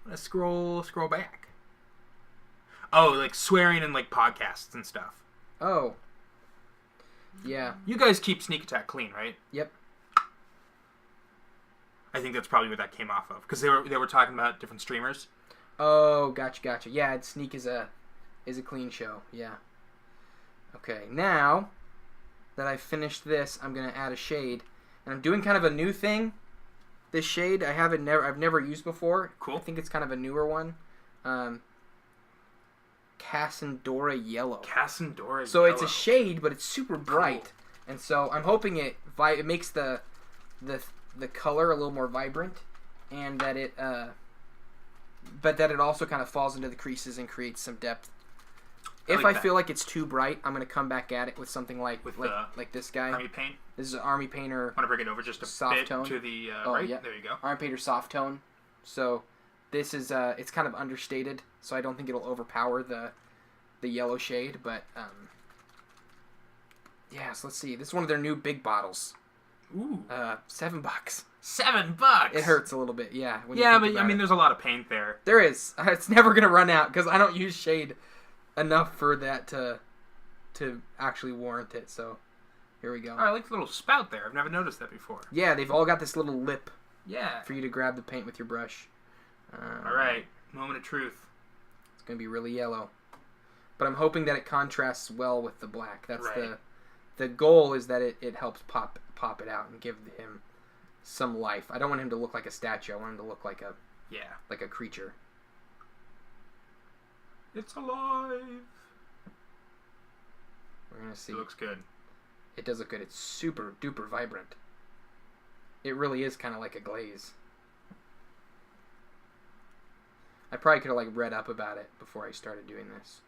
Let's scroll back. Oh, like swearing in like podcasts and stuff. Oh. Yeah. You guys keep Sneak Attack clean, right? Yep. I think that's probably where that came off of, because they were talking about different streamers. Oh, gotcha. Yeah, Sneak is a clean show. Yeah. Okay, now that I've finished this, I'm gonna add a shade, and I'm doing kind of a new thing. This shade I've never used before. Cool. I think it's kind of a newer one. Cassandora Yellow. Cassandora So Yellow. it's a shade, but it's super bright, cool. And so I'm hoping it makes the color a little more vibrant, and that it but that it also kind of falls into the creases and creates some depth. If I feel like it's too bright, I'm going to come back at it with something like this guy. Army Paint? This is an Army Painter. Want to bring it over just a soft bit tone. To the right? Yeah. There you go. Army Painter soft tone. So this is it's kind of understated, so I don't think it'll overpower the yellow shade. But so let's see. This is one of their new big bottles. Ooh. $7. $7. It hurts a little bit, yeah. But I mean, there's a lot of paint there. There is. It's never gonna run out because I don't use shade enough for that to actually warrant it. So here we go. Oh, I like the little spout there. I've never noticed that before. Yeah, they've all got this little lip. Yeah. For you to grab the paint with your brush. All right, moment of truth. It's gonna be really yellow, but I'm hoping that it contrasts well with the black. That's right. The goal is that it helps pop it out and give him some life. I don't want him to look like a statue. I want him to look like a creature. It's alive. We're gonna see. It looks good. It does look good. It's super duper vibrant. It really is kind of like a glaze. I probably could have read up about it before I started doing this.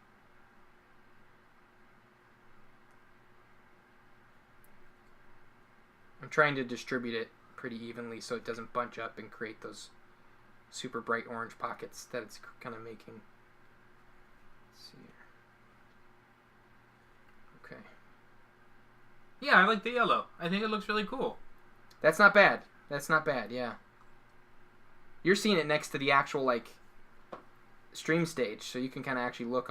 I'm trying to distribute it pretty evenly so it doesn't bunch up and create those super bright orange pockets that it's kind of making. Let's see here. Okay. Yeah, I like the yellow. I think it looks really cool. That's not bad. Yeah. You're seeing it next to the actual stream stage, so you can kind of actually look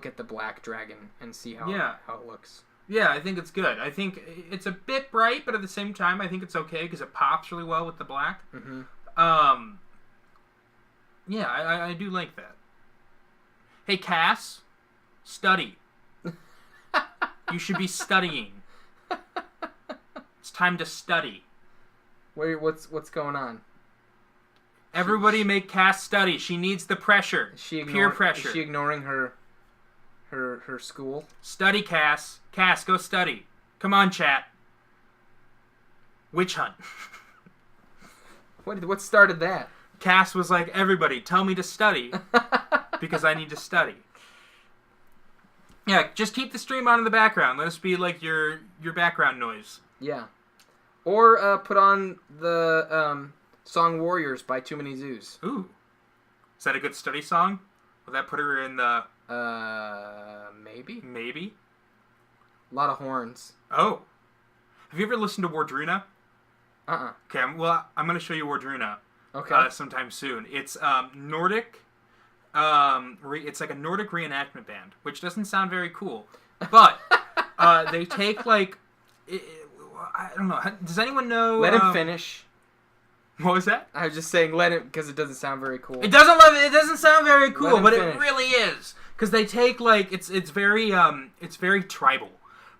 at the black dragon and see how it looks. Yeah, I think it's good. I think it's a bit bright, but at the same time, I think it's okay because it pops really well with the black. Mm-hmm. Yeah, I do like that. Hey, Cass, study. You should be studying. It's time to study. What's going on? Everybody make Cass study. She needs the pressure. Peer pressure. Is she ignoring her school? Study, Cass. Cass, go study. Come on, chat. Witch hunt. What started that? Cass was like, everybody, tell me to study. Because I need to study. Yeah, just keep the stream on in the background. Let us be like your background noise. Yeah. Or put on the song Warriors by Too Many Zoos. Ooh. Is that a good study song? Will that put her in the... Maybe. Maybe? A lot of horns. Oh. Have you ever listened to Wardruna? Uh-uh. Okay, well, I'm going to show you Wardruna. Okay. Sometime soon. It's Nordic... it's like a Nordic reenactment band, which doesn't sound very cool. But they take I don't know. Does anyone know? Let him finish. What was that? I was just saying let it because it doesn't sound very cool. It doesn't sound very cool, but it really is. Because they take it's very tribal,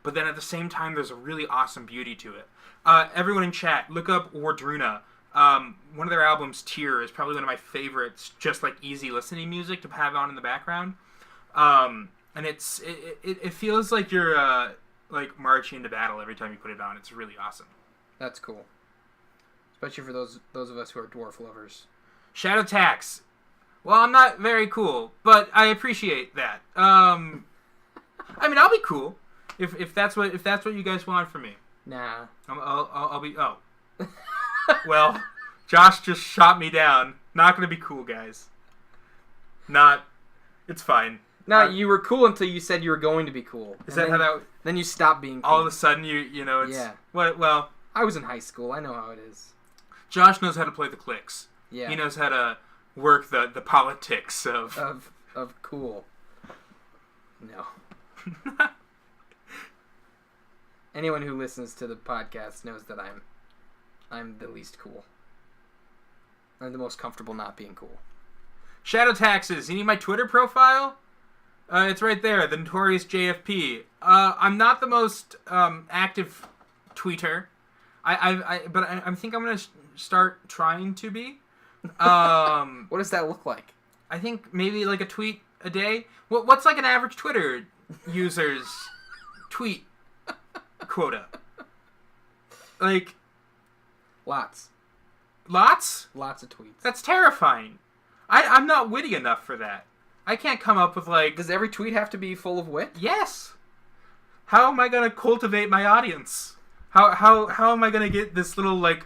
but then at the same time there's a really awesome beauty to it. Everyone in chat, look up Wardruna. One of their albums, Tear, is probably one of my favorites. Just like easy listening music to have on in the background, and it feels like you're like marching into battle every time you put it on. It's really awesome. That's cool. Especially for those of us who are dwarf lovers. Shadow Tax. Well, I'm not very cool, but I appreciate that. I mean, I'll be cool if that's what you guys want from me. Nah. I'll be. Oh. Well, Josh just shot me down. Not gonna be cool, guys. Not. It's fine. No, you were cool until you said you were going to be cool. Is that how that? Then you stopped being cool. All of a sudden, you know, it's... Yeah. What? Well... I was in high school. I know how it is. Josh knows how to play the clicks. Yeah. He knows how to work the politics of cool. No. Anyone who listens to the podcast knows that I'm the least cool. I'm the most comfortable not being cool. Shadow Taxes. You need my Twitter profile? It's right there. The Notorious JFP. I'm not the most active tweeter. I think I'm gonna start trying to be. What does that look like? I think maybe like a tweet a day. What's like an average Twitter user's tweet quota? Like lots of tweets. That's terrifying. I'm not witty enough for that. I can't come up with like... Does every tweet have to be full of wit? Yes. How am I going to cultivate my audience? How am I going to get this little like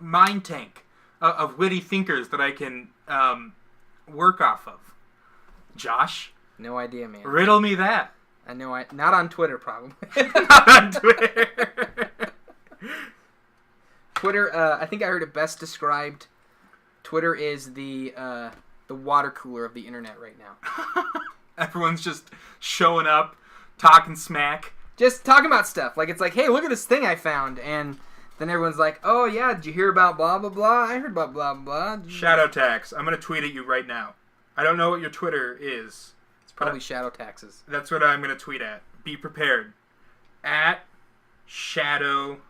mind tank of witty thinkers that I can work off of? Josh? No idea, man. Riddle me that. I know. Not on Twitter, probably. Not on Twitter. Twitter. I think I heard it best described. Twitter is the water cooler of the internet right now. Everyone's just showing up, talking smack. Just talking about stuff. Like, it's like, hey, look at this thing I found. And then everyone's like, oh, yeah, did you hear about blah, blah, blah? I heard about blah, blah, blah. Shadow Tax. I'm going to tweet at you right now. I don't know what your Twitter is. It's probably Shadow Taxes. That's what I'm going to tweet at. Be prepared. At Shadow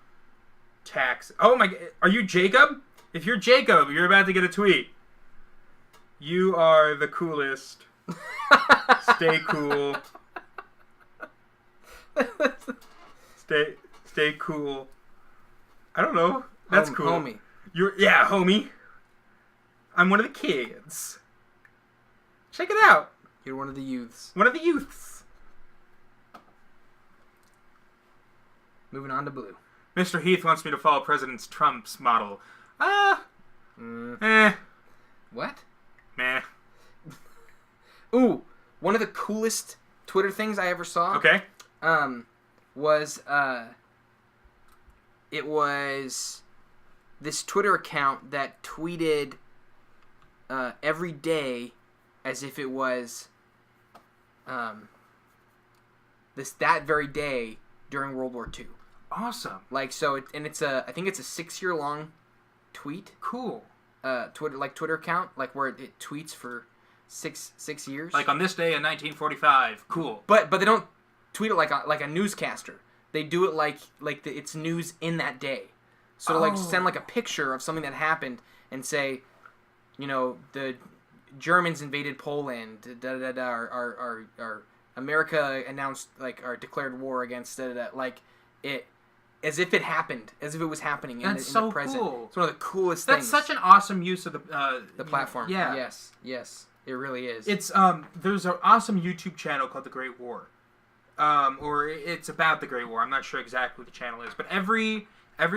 Tax. Oh, my... Are you Jacob? If you're Jacob, you're about to get a tweet. You are the coolest. Stay cool. Stay cool. I don't know. That's cool. Homie. Yeah, homie. I'm one of the kids. Check it out. You're one of the youths. One of the youths. Moving on to blue. Mr. Heath wants me to follow President Trump's model. What? Meh. Ooh, one of the coolest Twitter things I ever saw. Okay. Was it was this Twitter account that tweeted every day as if it was that very day during World War II. Awesome. Like, so I think it's a 6-year long tweet. Cool. Twitter account, like where it tweets for six years. Like on this day in 1945. Cool. But they don't tweet it like a newscaster. They do it like it's news in that day. So like send like a picture of something that happened and say, you know, the Germans invaded Poland. Or America announced or declared war against like it. As if it happened, as if it was happening in the present. Cool. It's one of the coolest things. That's such an awesome use of the platform. Yeah. Yes, it really is. It's there's an awesome YouTube channel called The Great War, or it's about the Great War. I'm not sure exactly what the channel is, but every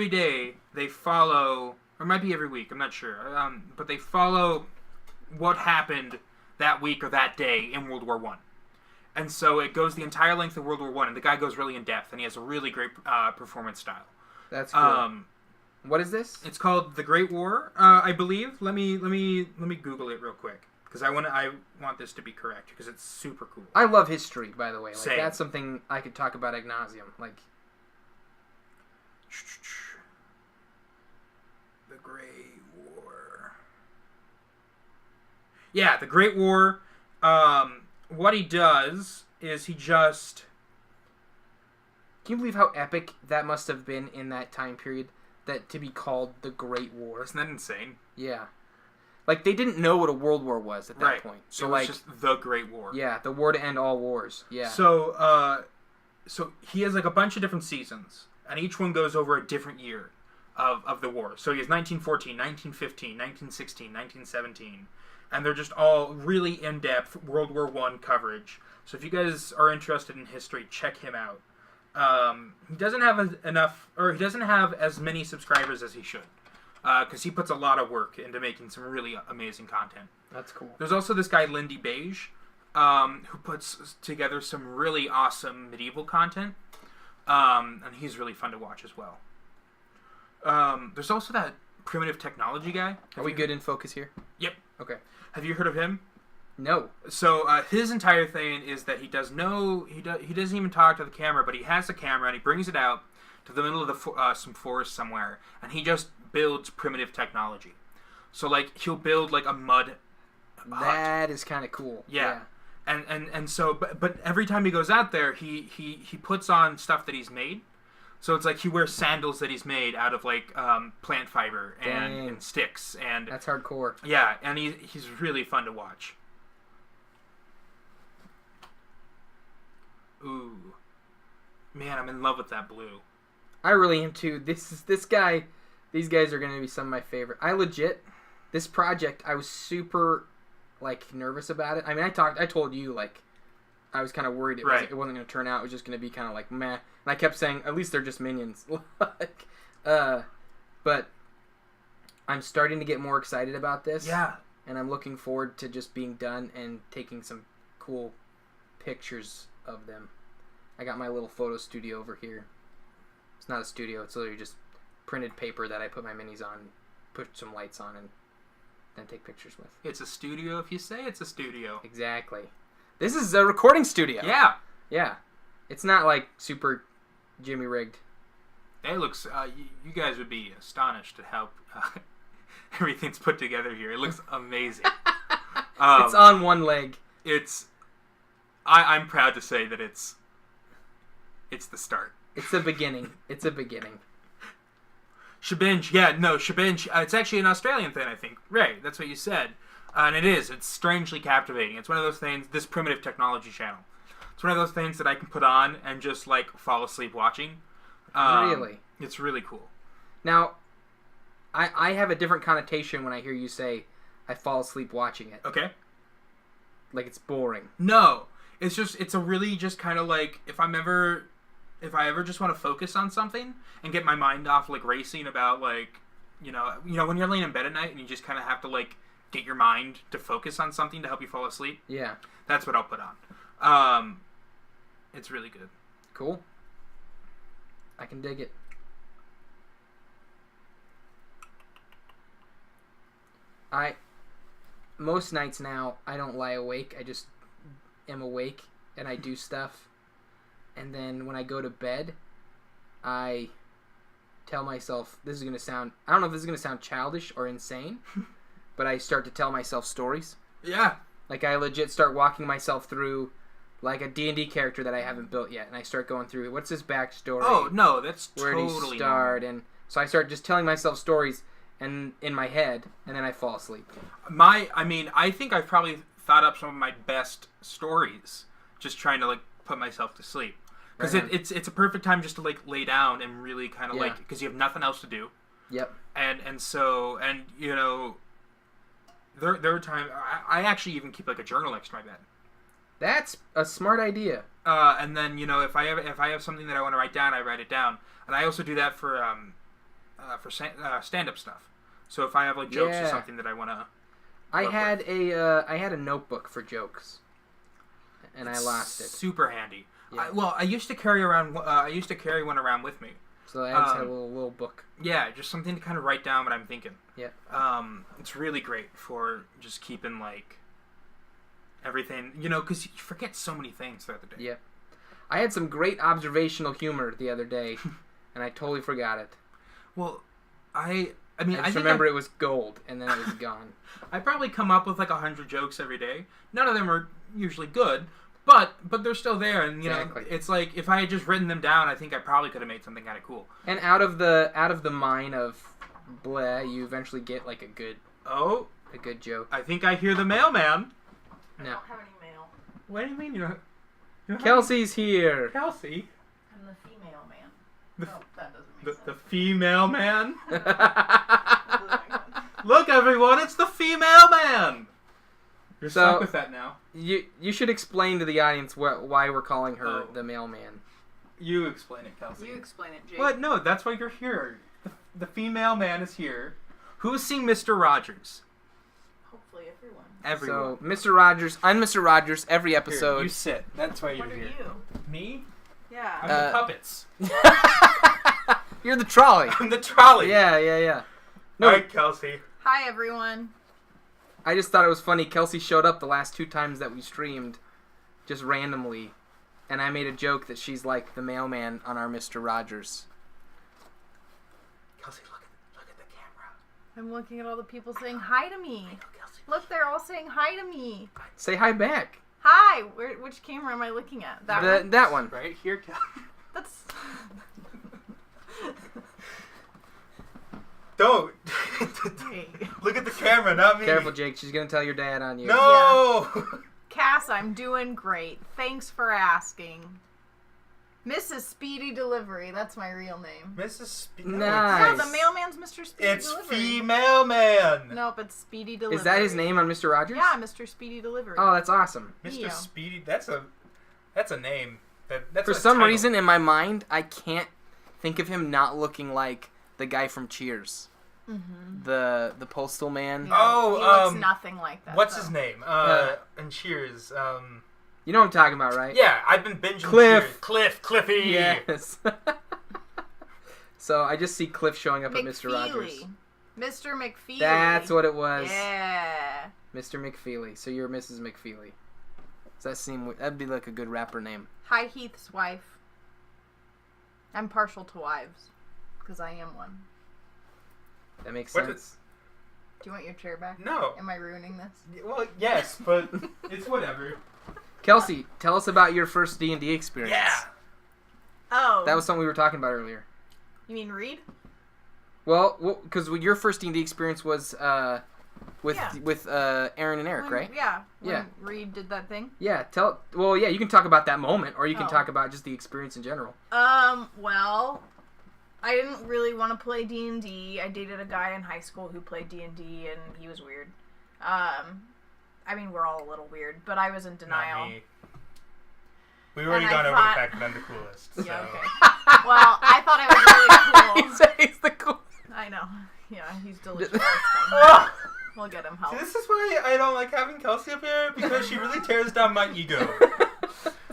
day they follow, or it might be every week. I'm not sure, but they follow what happened that week or that day in World War I. And so it goes the entire length of World War I, and the guy goes really in depth, and he has a really great performance style. That's cool. What is this? It's called The Great War, I believe. Let me Google it real quick, because I want this to be correct because it's super cool. I love history, by the way. Like Same. That's something I could talk about ad nauseum. Like the Great War. Yeah, the Great War. What he does is he just. Can you believe how epic that must have been in that time period? That to be called the Great War. Isn't that insane? Yeah. Like, they didn't know what a world war was at that point. So it was just the Great War. Yeah, the war to end all wars. Yeah. So he has like a bunch of different seasons, and each one goes over a different year of the war. So he has 1914, 1915, 1916, 1917, and they're just all really in-depth World War I coverage. So if you guys are interested in history, check him out. He doesn't have as many subscribers as he should, because he puts a lot of work into making some really amazing content. That's cool. There's also this guy Lindy Beige, who puts together some really awesome medieval content, and he's really fun to watch as well. There's also that Primitive Technology guy. Are we good in focus here? Yep. Okay. Have you heard of him? No. So his entire thing is that he doesn't even talk to the camera, but he has a camera and he brings it out to the middle of some forest somewhere, and he just builds primitive technology. So like he'll build like a mud hut. That is kind of cool. Yeah. And so but every time he goes out there, he puts on stuff that he's made. So it's like he wears sandals that he's made out of like plant fiber and sticks, and that's hardcore. Yeah, and he's really fun to watch. Ooh, man, I'm in love with that blue. I really am too. This guy. These guys are going to be some of my favorite. This project, I was super like nervous about it. I mean, I told you like I was kind of worried it wasn't going to turn out. It was just going to be kind of like meh. And I kept saying, at least they're just minions. But I'm starting to get more excited about this. Yeah. And I'm looking forward to just being done and taking some cool pictures of them. I got my little photo studio over here. It's not a studio. It's literally just printed paper that I put my minis on, put some lights on, and then take pictures with. It's a studio if you say it's a studio. Exactly. This is a recording studio. Yeah. Yeah. It's not like super Jimmy rigged. It looks. You guys would be astonished at how everything's put together here. It looks amazing. It's on one leg. I'm proud to say that it's the start. It's the beginning. It's a beginning. Shabinge, Shabinge. It's actually an Australian thing, I think. Right, that's what you said. And it is. It's strangely captivating. It's one of those things, this Primitive Technology channel. It's one of those things that I can put on and just, like, fall asleep watching. Really? It's really cool. Now, I have a different connotation when I hear you say I fall asleep watching it. Okay. Like it's boring. No. It's a really just kind of like, if I ever just want to focus on something and get my mind off like racing about like, you know when you're laying in bed at night and you just kind of have to like get your mind to focus on something to help you fall asleep. Yeah. That's what I'll put on. It's really good. Cool. I can dig it. Most nights now, I don't lie awake. I just am awake and I do stuff. And then when I go to bed, I tell myself, I don't know if this is going to sound childish or insane, but I start to tell myself stories. Yeah. Like I legit start walking myself through like a D&D character that I haven't built yet. And I start going through, what's his backstory? Oh, no, that's where totally did he start? Normal. And so I start just telling myself stories and in my head, and then I fall asleep. I think I've probably thought up some of my best stories just trying to like put myself to sleep. Because it's a perfect time just to like lay down and really kind of like, because you have nothing else to do. Yep. And so you know, there are times I actually even keep like a journal next to my bed. That's a smart idea. And then you know if I have something that I want to write down, I write it down. And I also do that for stand-up stuff. So if I have like jokes or something that I want to, I had a notebook for jokes, and I lost it. Super handy. Yeah. I used to carry one around with me. So I just had a little book. Yeah, just something to kind of write down what I'm thinking. Yeah. It's really great for just keeping like everything. You know, because you forget so many things throughout the day. Yeah. I had some great observational humor the other day, and I totally forgot it. Well, I just remember it was gold, and then it was gone. I probably come up with like 100 jokes every day. None of them are usually good, but they're still there, and you know, it's like if I had just written them down, I think I probably could have made something kind of cool. And out of the mine of blah, you eventually get like a good joke. I think I hear the mailman. I don't have any mail. What do you mean you don't Kelsey's here. Kelsey? I'm the female man. No, that doesn't make sense. The female man? Look, everyone, it's the female man! You're stuck with that now. You should explain to the audience why we're calling her the mailman. You explain it, Kelsey. You explain it, Jake. But no, that's why you're here. The female man is here. Who's seen Mr. Rogers? Hopefully everyone. So, Mr. Rogers, I'm Mr. Rogers every episode. Here, you sit. That's why you're here. What are you? Me? Yeah. I'm the puppets. You're the trolley. I'm the trolley. Yeah. No. Hi, Kelsey. Hi, everyone. I just thought it was funny. Kelsey showed up the last 2 times that we streamed, just randomly, and I made a joke that she's like the mailman on our Mr. Rogers. Kelsey, look at the camera. I'm looking at all the people saying hi to me. Look, they're all saying hi to me. Say hi back. Hi. Which camera am I looking at? That one. Right here, Kelsey. That's... Don't. Look at the camera, not me. Careful, Jake. She's going to tell your dad on you. No! Yeah. Cass, I'm doing great. Thanks for asking. Mrs. Speedy Delivery. That's my real name. Mrs. Speedy. Nice. No, the mailman's Mr. Speedy Delivery. It's female man. Nope, it's Speedy Delivery. Is that his name on Mr. Rogers? Yeah, Mr. Speedy Delivery. Oh, that's awesome. Mr. Speedy. That's a name. That's For some reason in my mind, I can't think of him not looking like the guy from Cheers. Mm-hmm. The postal man. Yeah, he looks nothing like that. What's his name? And Cheers. You know what I'm talking about, right? Yeah, I've been binging Cliff. Cheers. Cliffy. Yes. So I just see Cliff showing up at Mr. Rogers. Mr. McFeely. That's what it was. Yeah. Mr. McFeely. So you're Mrs. McFeely. Does that seem... That'd be like a good rapper name. Hi, Heath's wife. I'm partial to wives. Because I am one. That makes sense. Do you want your chair back? No. Am I ruining this? Well, yes, but it's whatever. Kelsey, tell us about your first D&D experience. Yeah. Oh. That was something we were talking about earlier. You mean Reed? Well, because your first D&D experience was with Aaron and Eric, right? Yeah. When Reed did that thing? Yeah. You can talk about that moment, or you can talk about just the experience in general. Well, I didn't really want to play D&D. I dated a guy in high school who played D&D, and he was weird. I mean, we're all a little weird, but I was in denial. Not me. We've already gone over the fact that I'm the coolest. So. Yeah, okay. Well, I thought I was really cool. He said he's the coolest. I know. Yeah, he's delicious. We'll get him help. See, this is why I don't like having Kelsey up here, because she really tears down my ego.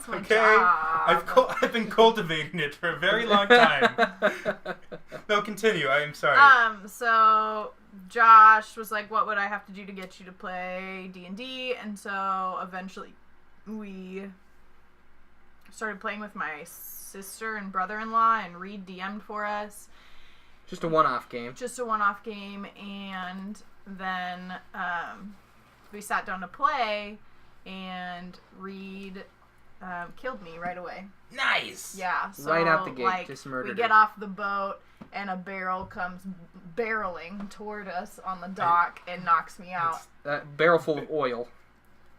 Okay? I've been cultivating it for a very long time. No, continue. I am sorry. So Josh was like, what would I have to do to get you to play D&D? And so eventually we started playing with my sister and brother-in-law, and Reed DM'd for us. Just a one-off game. And then we sat down to play, and Reed killed me right away. Nice! Yeah. So, right out the gate, just murdered we get off the boat, and a barrel comes barreling toward us on the dock and knocks me out. A barrel full of oil.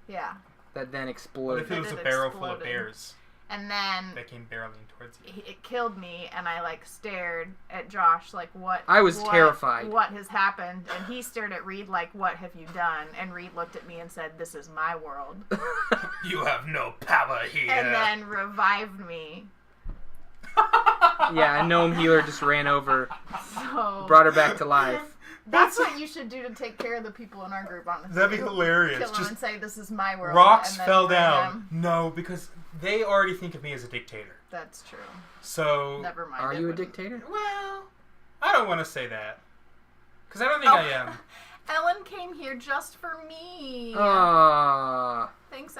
Yeah. That then What exploded. if it was a barrel full of bears? And then that came barreling towards you. It killed me, and I stared at Josh what I was terrified. What has happened? And he stared at Reed what have you done? And Reed looked at me and said, this is my world. You have no power here. And then revived me. Yeah, a gnome healer just ran over, brought her back to life. That's what you should do to take care of the people in our group, honestly. That'd be hilarious. Kill them and say, this is my world. Rocks fell down. No, because they already think of me as a dictator. That's true. So... Never mind. Are you a dictator? Well, I don't want to say that. Because I don't think I am. Ellen came here just for me. Aww. Thanks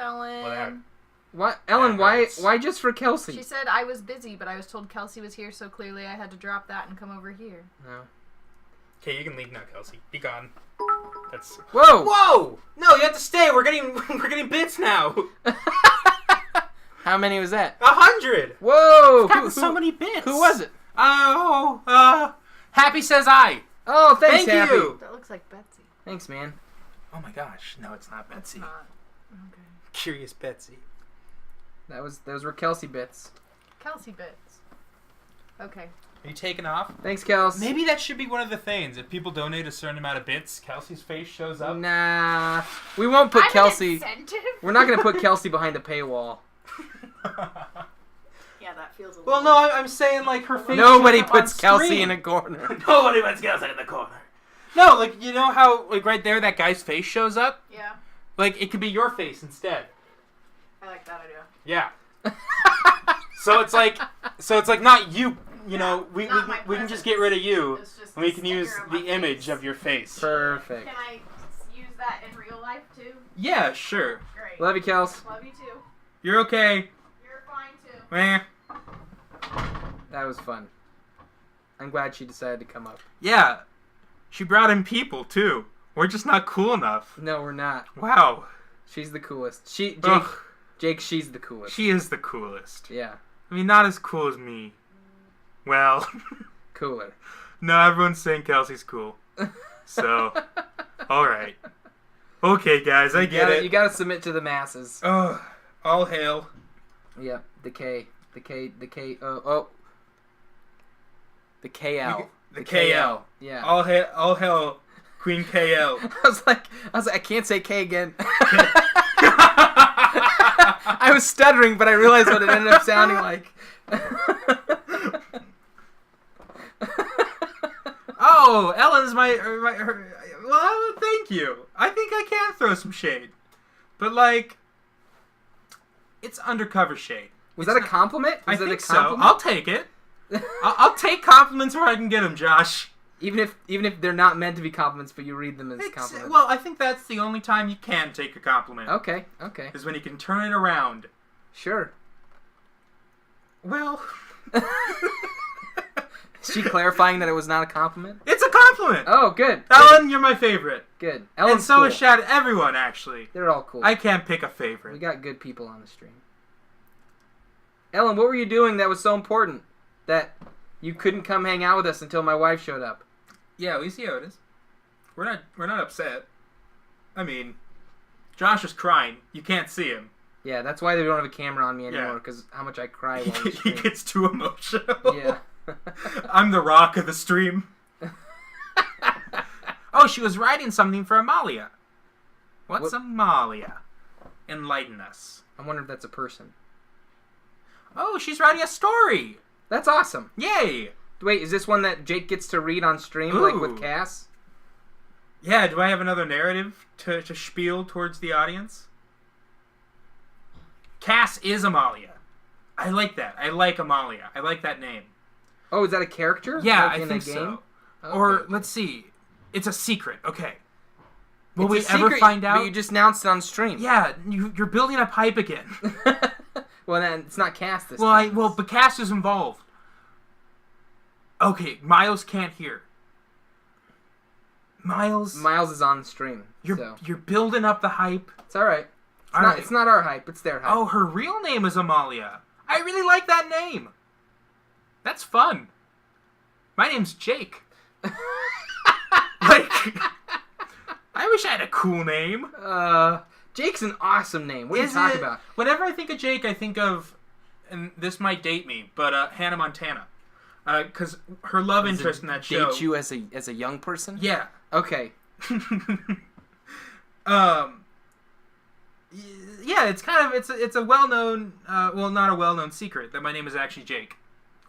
What, Ellen? Why just for Kelsey? She said I was busy, but I was told Kelsey was here, so clearly I had to drop that and come over here. No. Okay, you can leave now, Kelsey. Be gone. That's. Whoa! No, you have to stay. We're getting bits now. How many was that? 100. Whoa! I've gotten so many bits. Who was it? Happy says I. Oh, thanks, Thank Happy. you. That looks like Betsy. Thanks, man. Oh my gosh, no, it's not Betsy. It's not. Okay. Curious Betsy. Those were Kelsey bits. Kelsey bits. Okay. Are you taking off? Thanks, Kels. Maybe that should be one of the things. If people donate a certain amount of bits, Kelsey's face shows up. Nah, we won't put Kelsey. We're not gonna put Kelsey behind a paywall. Yeah, that feels a little. Well, no, I'm saying like her face. Nobody shows up puts on Kelsey screen. in a corner. Nobody puts Kelsey in the corner. No, like you know how like right there that guy's face shows up. Yeah. Like it could be your face instead. I like that idea. Yeah. So it's like not you. You know, we can just get rid of you. And we can use the image of your face. Perfect. Can I use that in real life too? Yeah, sure. Great. Love you, Kels. Love you too. You're okay. You're fine too. Meh. That was fun. I'm glad she decided to come up. Yeah. She brought in people too. We're just not cool enough. No, we're not. Wow. She's the coolest. Ugh. Jake, she's the coolest. She is the coolest. Yeah. I mean, not as cool as me. Well. Cooler. No, everyone's saying Kelsey's cool. So, alright. Okay, guys, I get it. You gotta submit to the masses. Oh, all hail. Yep, the K. The KL. The The KL. Yeah. All hail, Queen KL. I was like, I can't say K again. I was stuttering, but I realized what it ended up sounding like. Oh, Ellen's well, thank you. I think I can throw some shade. But, like, it's undercover shade. Was that a compliment? I think so. I'll take it. I'll take compliments where I can get them, Josh. Even if they're not meant to be compliments, but you read them as compliments. Well, I think that's the only time you can take a compliment. Okay. Is when you can turn it around. Sure. Well... Is she clarifying that it was not a compliment? It's a compliment! Oh, good. Ellen, you're my favorite. Good. And so is Shad. Everyone, actually. They're all cool. I can't pick a favorite. We got good people on the stream. Ellen, what were you doing that was so important that you couldn't come hang out with us until my wife showed up? Yeah, we see how it is. We're not upset. I mean, Josh is crying. You can't see him. Yeah, that's why they don't have a camera on me anymore, because how much I cry while we stream. He gets too emotional. Yeah. I'm the rock of the stream. Oh, she was writing something for Amalia. What's Amalia? Enlighten us. I wonder if that's a person. Oh, she's writing a story. That's awesome. Yay. Wait, is this one that Jake gets to read on stream, like with Cass? Yeah, do I have another narrative to spiel towards the audience? Cass is Amalia. I like that. I like Amalia. I like that name. Oh, is that a character? Yeah, like I in think a game? so. Okay. Or, let's see. It's a secret. Okay. Will It's we ever find out? But you just announced it on stream. Yeah, you're building a pipe again. Well, then it's not Cass this time. But Cass is involved. Okay, Miles can't hear. Miles is on the stream. You're building up the hype. It's all right. It's not our hype. It's their hype. Oh, her real name is Amalia. I really like that name. That's fun. My name's Jake. Like, I wish I had a cool name. Jake's an awesome name. What are you talking about? Whenever I think of Jake, I think of, and this might date me, but Hannah Montana. Because her love interest in that show. Date you as a young person? Yeah. Okay. Yeah, it's kind of it's a well-known, not a well-known secret that my name is actually Jake,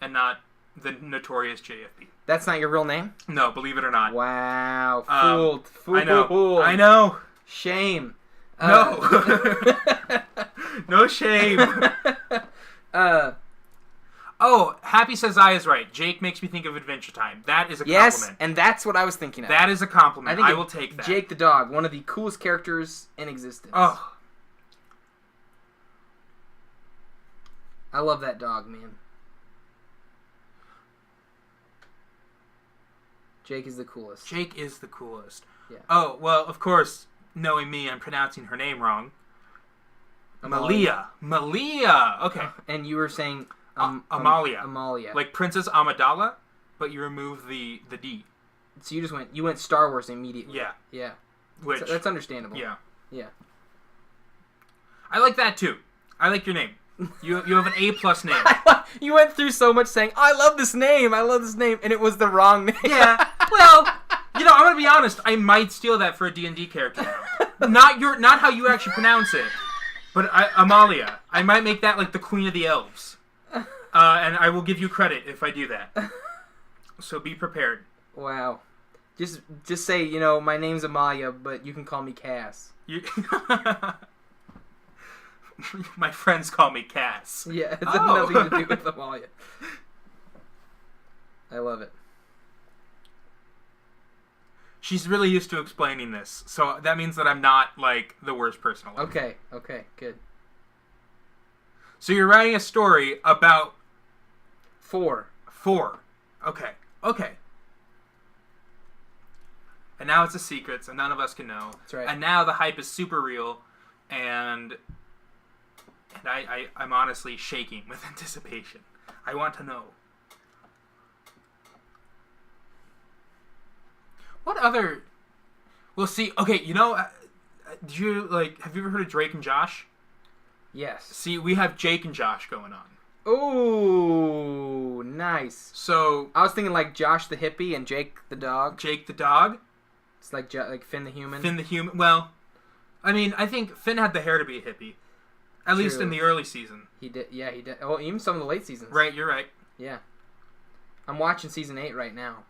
and not the notorious JFP. That's not your real name? No, believe it or not. Wow, fooled. I know. Shame. No. No shame. Oh, Happy says I is right. Jake makes me think of Adventure Time. That is a compliment. Yes, and that's what I was thinking of. That is a compliment. I will take that. Jake the dog, one of the coolest characters in existence. Oh. I love that dog, man. Jake is the coolest. Jake is the coolest. Yeah. Oh, well, of course, knowing me, I'm pronouncing her name wrong. Malia. Okay. And you were saying... Amalia. Amalia. Like Princess Amidala, but you remove the D. So you went Star Wars immediately. Yeah. Yeah. Which... That's understandable. Yeah. Yeah. I like that, too. I like your name. You have an A+ name. You went through so much saying, I love this name, and it was the wrong name. Yeah. Well, I'm going to be honest. I might steal that for a D&D character now. Not how you actually pronounce it, but Amalia. I might make that like the Queen of the Elves. And I will give you credit if I do that. So be prepared. Wow. Just say, my name's Amalia, but you can call me Cass. My friends call me Cass. Yeah, it has nothing to do with Amalia. I love it. She's really used to explaining this, so that means that I'm not, like, the worst person alive. Okay, good. So you're writing a story about... 4. Okay. And now it's a secret, so none of us can know. That's right. And now the hype is super real, and I'm honestly shaking with anticipation. I want to know. What other... Well, see, okay, did you, have you ever heard of Drake and Josh? Yes. See, we have Jake and Josh going on. Ooh, nice. So... I was thinking like Josh the hippie and Jake the dog. Jake the dog? It's like Finn the human. Finn the human. Well, I mean, I think Finn had the hair to be a hippie. At least in the early season. He did, yeah, he did. Oh, even some of the late seasons. Right, you're right. Yeah. I'm watching season 8 right now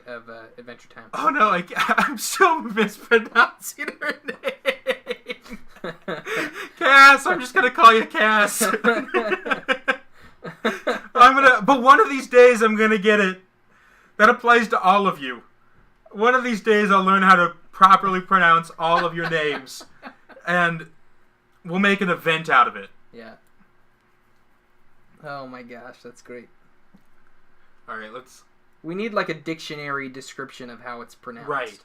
of Adventure Time. Oh no, I'm still mispronouncing her name. Cass, I'm just gonna call you Cass. But one of these days I'm gonna get it. That applies to all of you. One of these days I'll learn how to properly pronounce all of your names. And we'll make an event out of it. Yeah. Oh my gosh, that's great. Alright, let's... We need like a dictionary description of how it's pronounced. Right.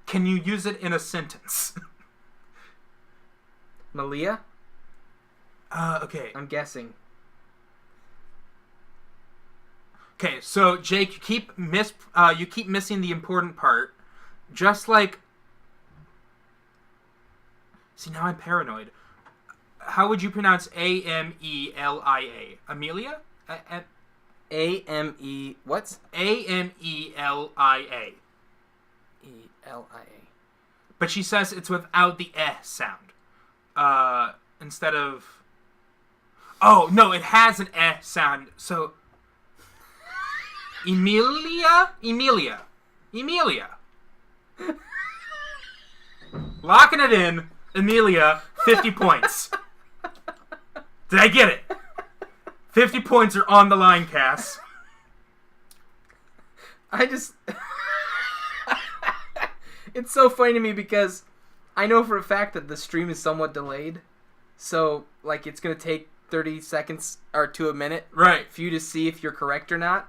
Can you use it in a sentence? Malia? Okay. I'm guessing. Okay, so Jake, you keep missing the important part. Just like... See, now I'm paranoid. How would you pronounce Amelia? Amelia? A-M-E... What's? Amelia. E-L-I-A. But she says it's without the eh sound. Instead of... Oh, no, it has an eh sound. So... Emilia. Locking it in. Emilia, 50 points. Did I get it? 50 points are on the line, Cass. It's so funny to me because I know for a fact that the stream is somewhat delayed. So, it's going to take 30 seconds or to a minute right for you to see if you're correct or not.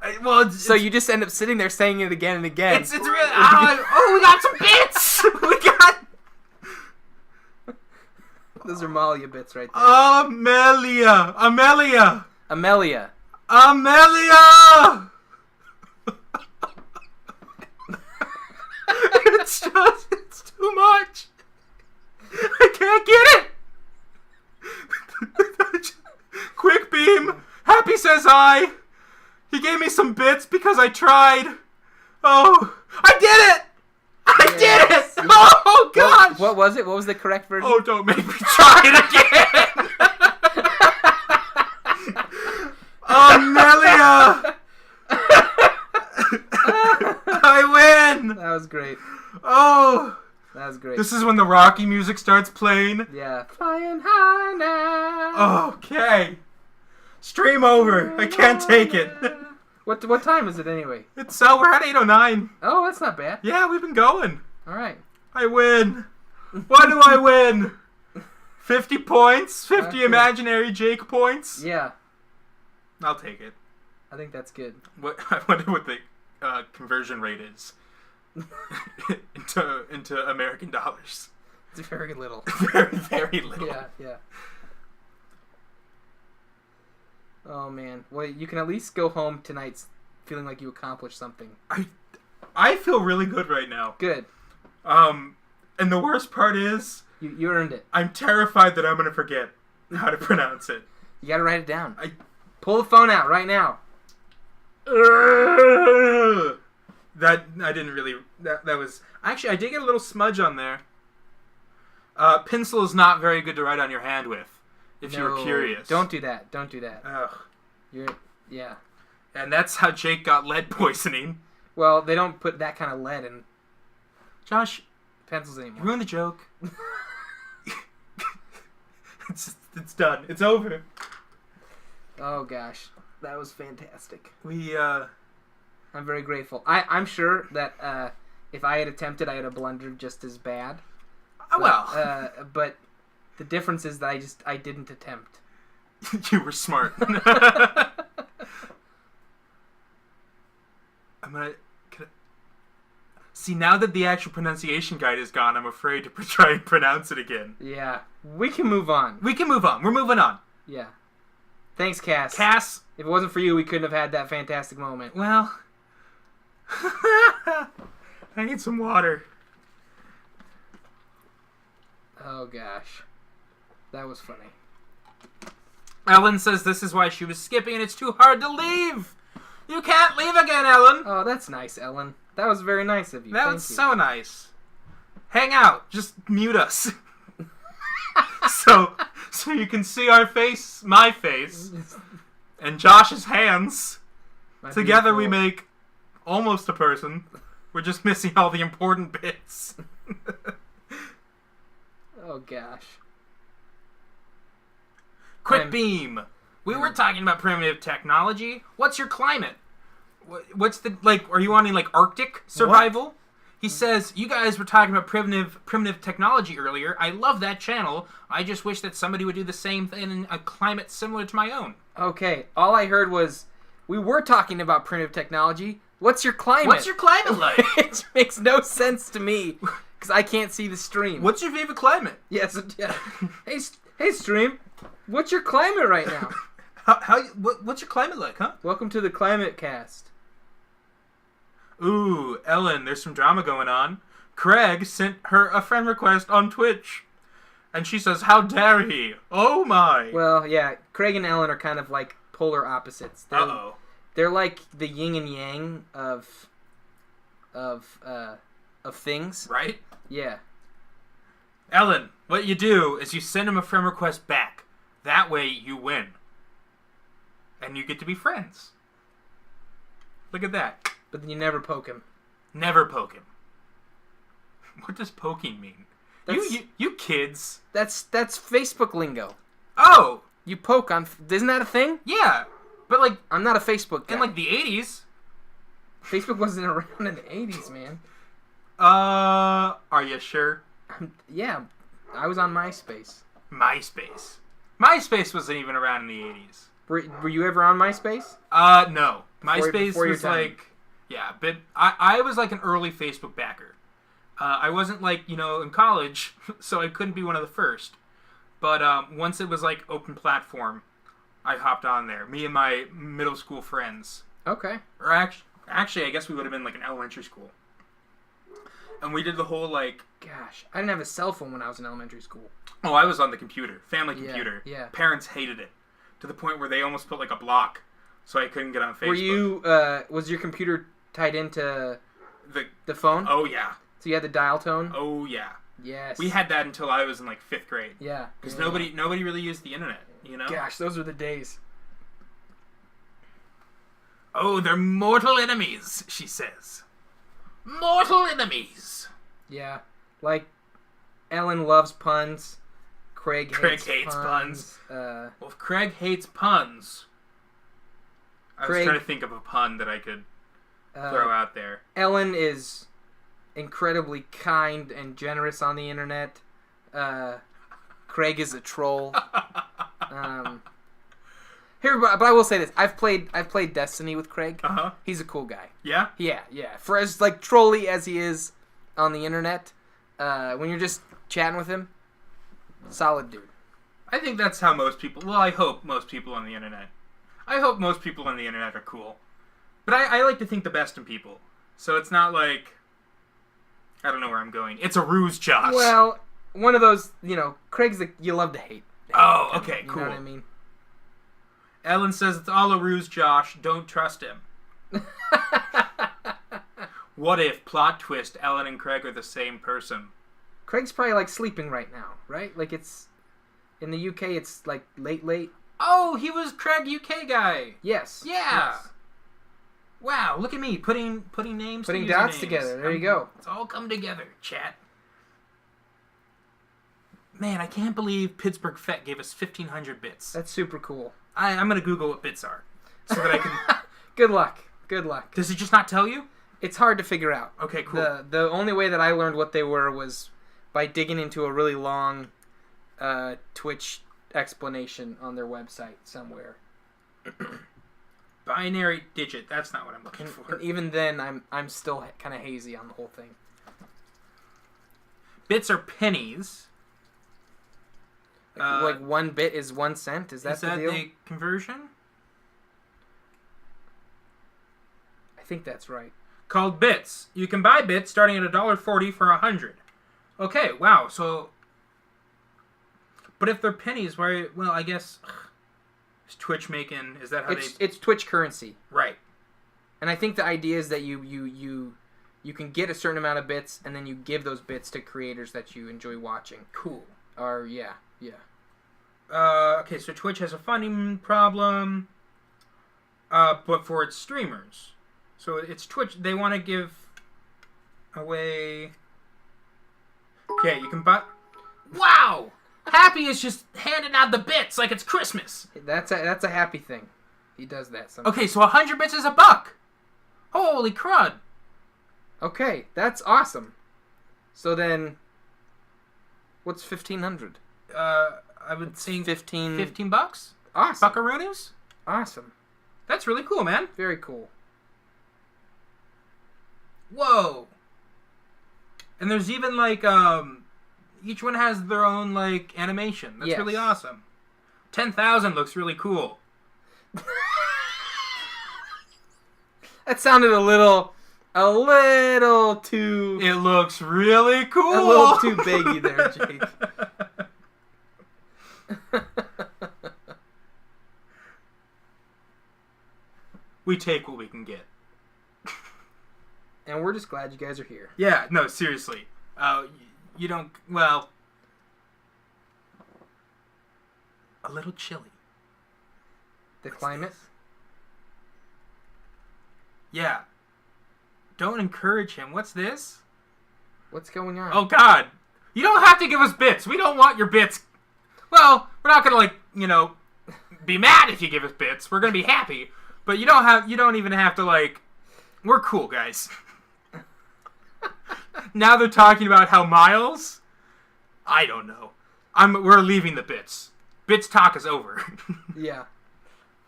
So you just end up sitting there saying it again and again. It's really... we got some bits! We got... Those are Malia bits right there. Amelia! It's too much. I can't get it. Quick beam. Happy says I. He gave me some bits because I tried. Oh, I did it. I did it. Oh, gosh. What was it? What was the correct version? Oh, don't make me try it again. Amelia. I win. That was great. Oh. That was great. This is when the Rocky music starts playing. Yeah. Flying high now. Okay. Stream over. I can't take it. What time is it anyway? We're at 8:09. Oh, that's not bad. Yeah, we've been going. All right. I win. What do I win? 50 points? 50 imaginary Jake points? Yeah. I'll take it. I think that's good. I wonder what the conversion rate is into American dollars. It's very little. Very, very little. Yeah. Oh man. Well, you can at least go home tonight feeling like you accomplished something. I feel really good right now. Good. And the worst part is you earned it. I'm terrified that I'm gonna forget how to pronounce it. You gotta write it down. Pull the phone out right now. That I didn't really. That was actually I did get a little smudge on there. Pencil is not very good to write on your hand with. If you were curious, don't do that. Ugh. Yeah. And that's how Jake got lead poisoning. Well, they don't put that kind of lead in Josh pencils anymore. Ruin the joke. It's done. It's over. Oh gosh, that was fantastic. I'm very grateful. I'm sure that if I had attempted, I would have blundered just as bad. But the difference is that I didn't attempt. You were smart. See, now that the actual pronunciation guide is gone, I'm afraid to try and pronounce it again. Yeah. We can move on. We're moving on. Yeah. Thanks, Cass. Cass. If it wasn't for you, we couldn't have had that fantastic moment. Well. I need some water. Oh, gosh. That was funny. Ellen says this is why she was skipping and it's too hard to leave. You can't leave again, Ellen. Oh, that's nice, Ellen. That was very nice of you. That was so nice. Hang out. Just mute us. so you can see our face, my face, and Josh's hands. Together we make almost a person. We're just missing all the important bits. Oh, gosh. Quick beam. We were talking about primitive technology. What's your climate? What's the, are you wanting, Arctic survival? What? He says, you guys were talking about primitive technology earlier. I love that channel. I just wish that somebody would do the same thing in a climate similar to my own. Okay, all I heard was, we were talking about primitive technology. What's your climate? What's your climate like? It makes no sense to me, because I can't see the stream. What's your favorite climate? Yes, yeah. Hey, stream. What's your climate right now? What's your climate like, huh? Welcome to the Climate Cast. Ooh, Ellen, there's some drama going on. Craig sent her a friend request on Twitch. And she says, how dare he? Oh my. Well, yeah, Craig and Ellen are kind of like polar opposites. Uh-oh. They're like the yin and yang of things. Right? Yeah. Ellen, what you do is you send him a friend request back. That way you win. And you get to be friends. Look at that. But then you never poke him. Never poke him. What does poking mean? You kids. That's Facebook lingo. Oh! You poke on... Isn't that a thing? Yeah. But I'm not a Facebook guy. In the 80s. Facebook wasn't around in the 80s, man. Are you sure? Yeah. I was on MySpace. MySpace. MySpace wasn't even around in the 80s. Were you ever on MySpace? No. MySpace was yeah, but I was an early Facebook backer. I wasn't in college, so I couldn't be one of the first. But once it was open platform, I hopped on there. Me and my middle school friends. Okay. Or actually, I guess we would have been in elementary school. And we did the whole Gosh, I didn't have a cell phone when I was in elementary school. Oh, I was on the computer. Family computer. Yeah. Parents hated it. To the point where they almost put a block so I couldn't get on Facebook. Were you, was your computer tied into the phone? Oh, yeah. So you had the dial tone? Oh, yeah. Yes. We had that until I was in 5th grade. Yeah. Because nobody really used the internet, Gosh, those were the days. Oh, they're mortal enemies, she says. Mortal enemies. Yeah. Ellen loves puns. Craig hates puns. Well, if Craig hates puns, I was trying to think of a pun that I could throw out there. Ellen is incredibly kind and generous on the internet. Craig is a troll. But I will say this: I've played Destiny with Craig. He's a cool guy. Yeah. Yeah. For as like trolly as he is on the internet, when you're just chatting with him, solid dude. I think that's how most people. Well, I hope most people on the internet. I hope most people on the internet are cool, but I like to think the best in people. So it's not like I don't know where I'm going. It's a ruse, Josh. Well, one of those, Craig's you love to hate. Oh, okay, cool. You know what I mean? Ellen says it's all a ruse, Josh. Don't trust him. What if, plot twist, Ellen and Craig are the same person? Craig's probably like sleeping right now, right? Like it's in the UK. It's like late. Oh, he was Craig UK guy. Yes. Yeah. Yes. Wow, look at me putting names, putting dots together. There you go. It's all come together, chat. Man, I can't believe Pittsburgh Fett gave us 1,500 bits. That's super cool. I'm gonna Google what bits are, so that I can. Good luck. Does it just not tell you? It's hard to figure out. Okay, cool. The only way that I learned what they were was by digging into a really long Twitch explanation on their website somewhere. Binary digit. That's not what I'm looking for. And even then, I'm still kind of hazy on the whole thing. Bits are pennies. Like 1 bit is 1 cent. Is that the deal? The conversion? I think that's right. Called bits. You can buy bits starting at $1.40 for 100. Okay, wow. So, but if they're pennies, why? Well, I guess is Twitch making? Is that how it's Twitch currency, right? And I think the idea is that you can get a certain amount of bits, and then you give those bits to creators that you enjoy watching. Cool. Or yeah. Okay, so Twitch has a funding problem, but for its streamers. So it's Twitch. They want to give away. Okay, you can buy. Wow, Happy is just handing out the bits like it's Christmas. That's a Happy thing. He does that sometimes. Okay, so 100 bits is $1. Holy crud! Okay, that's awesome. So then, what's 1,500? I would say 15 bucks. Awesome. Buckaroonies? Awesome. That's really cool, man. Very cool. Whoa. And there's even like each one has their own like animation. That's really awesome. 10,000 looks really cool. That sounded a little too. It looks really cool. A little too baggy there, Jake. We take what we can get. And we're just glad you guys are here. Yeah, no, seriously. You don't, well, a little chilly. The climate? Yeah. Don't encourage him. What's this? What's going on? Oh, God. You don't have to give us bits. We don't want your bits. Well, we're not going to, be mad if you give us bits. We're going to be happy. But you don't even have to, we're cool, guys. Now they're talking about how Miles? I don't know. We're leaving the bits. Bits talk is over. Yeah.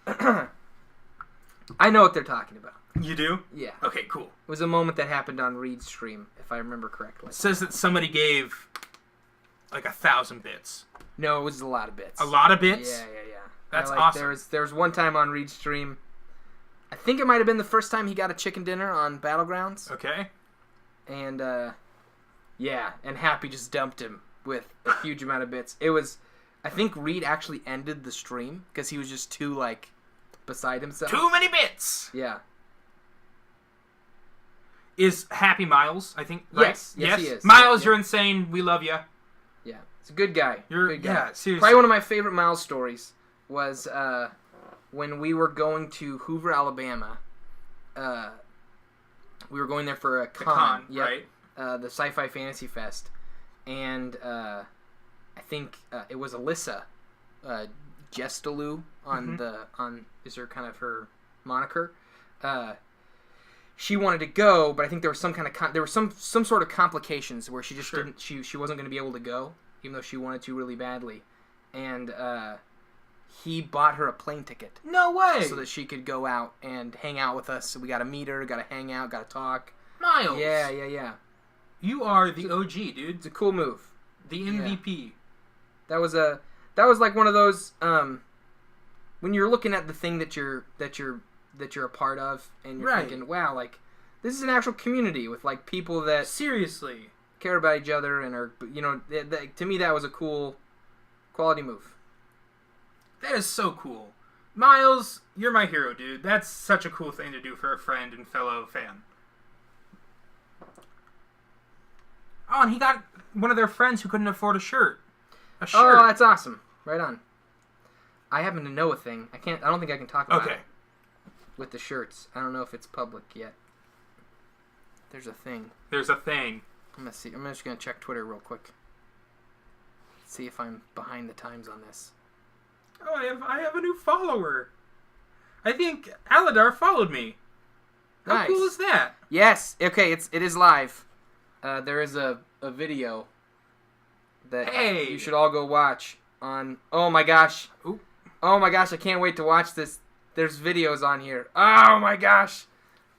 I know what they're talking about. You do? Yeah. Okay, cool. It was a moment that happened on Reed's stream, if I remember correctly. It says that somebody gave 1,000 bits. No, it was a lot of bits. A lot of bits? Yeah. That's awesome. There was one time on Reed's stream, I think it might have been the first time he got a chicken dinner on Battlegrounds. Okay. And, and Happy just dumped him with a huge amount of bits. It was, I think Reed actually ended the stream because he was just too, beside himself. Too many bits! Yeah. Is Happy Miles, I think, right? Yes, he is. Miles, you're insane. We love you. Yeah. He's a good guy. Yeah, seriously. Probably one of my favorite Miles stories was when we were going to Hoover, Alabama. We were going there for a con. Yep. Right. The Sci-Fi Fantasy Fest. And I think it was Alyssa Gestalou on is her kind of her moniker. She wanted to go, but I think there was some kind of there were some sort of complications where she just didn't she wasn't going to be able to go, even though she wanted to really badly. And he bought her a plane ticket. No way! So that she could go out and hang out with us. So we got to meet her, got to hang out, got to talk. Miles! Yeah. You are the OG, dude. It's a cool move. The MVP. Yeah. That was like one of those when you're looking at the thing that you're a part of, and you're thinking, wow, like this is an actual community with like people that seriously care about each other and are, you know, to me that was a cool quality move. That is so cool. Miles, you're my hero, dude. That's such a cool thing to do for a friend and fellow fan. Oh, and he got one of their friends who couldn't afford a shirt. Oh, that's awesome. Right on. I happen to know a thing. I don't think I can talk about it with the shirts. I don't know if it's public yet. There's a thing. I'm gonna see. I'm just gonna check Twitter real quick. See if I'm behind the times on this. Oh, I have a new follower. I think Aladar followed me. How cool is that? Yes. Okay. It is live. There is a video that you should all go watch on. Oh my gosh. Ooh. Oh my gosh. I can't wait to watch this. There's videos on here. Oh my gosh.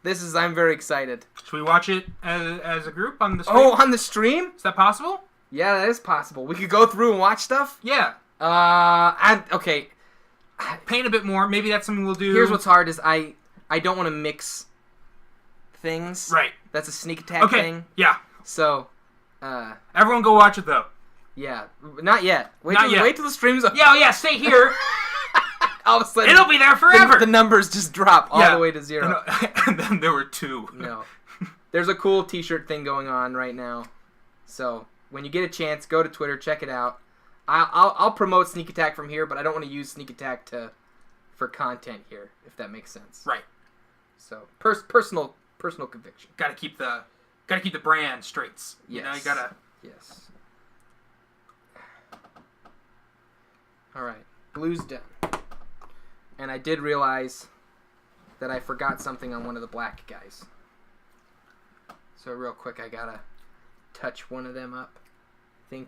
I'm very excited. Should we watch it as a group on the stream? Oh, on the stream? Is that possible? Yeah, that is possible. We could go through and watch stuff? Yeah. Okay. Paint a bit more. Maybe that's something we'll do. Here's what's hard is I don't want to mix things. Right. That's a sneak attack thing. Yeah. So, everyone go watch it, though. Yeah. Not yet. Wait till the stream's over. Yeah, stay here. All of a sudden, it'll be there forever. The numbers just drop all the way to 0. And then there were 2. No. There's a cool t-shirt thing going on right now. So, when you get a chance, go to Twitter, check it out. I'll promote Sneak Attack from here, but I don't want to use Sneak Attack for content here, if that makes sense. Right. So, personal conviction. Gotta keep the brand straights. Yes. You know, you gotta. Yes. All right. Blue's done. And I did realize that I forgot something on one of the black guys. So real quick, I gotta touch one of them up. The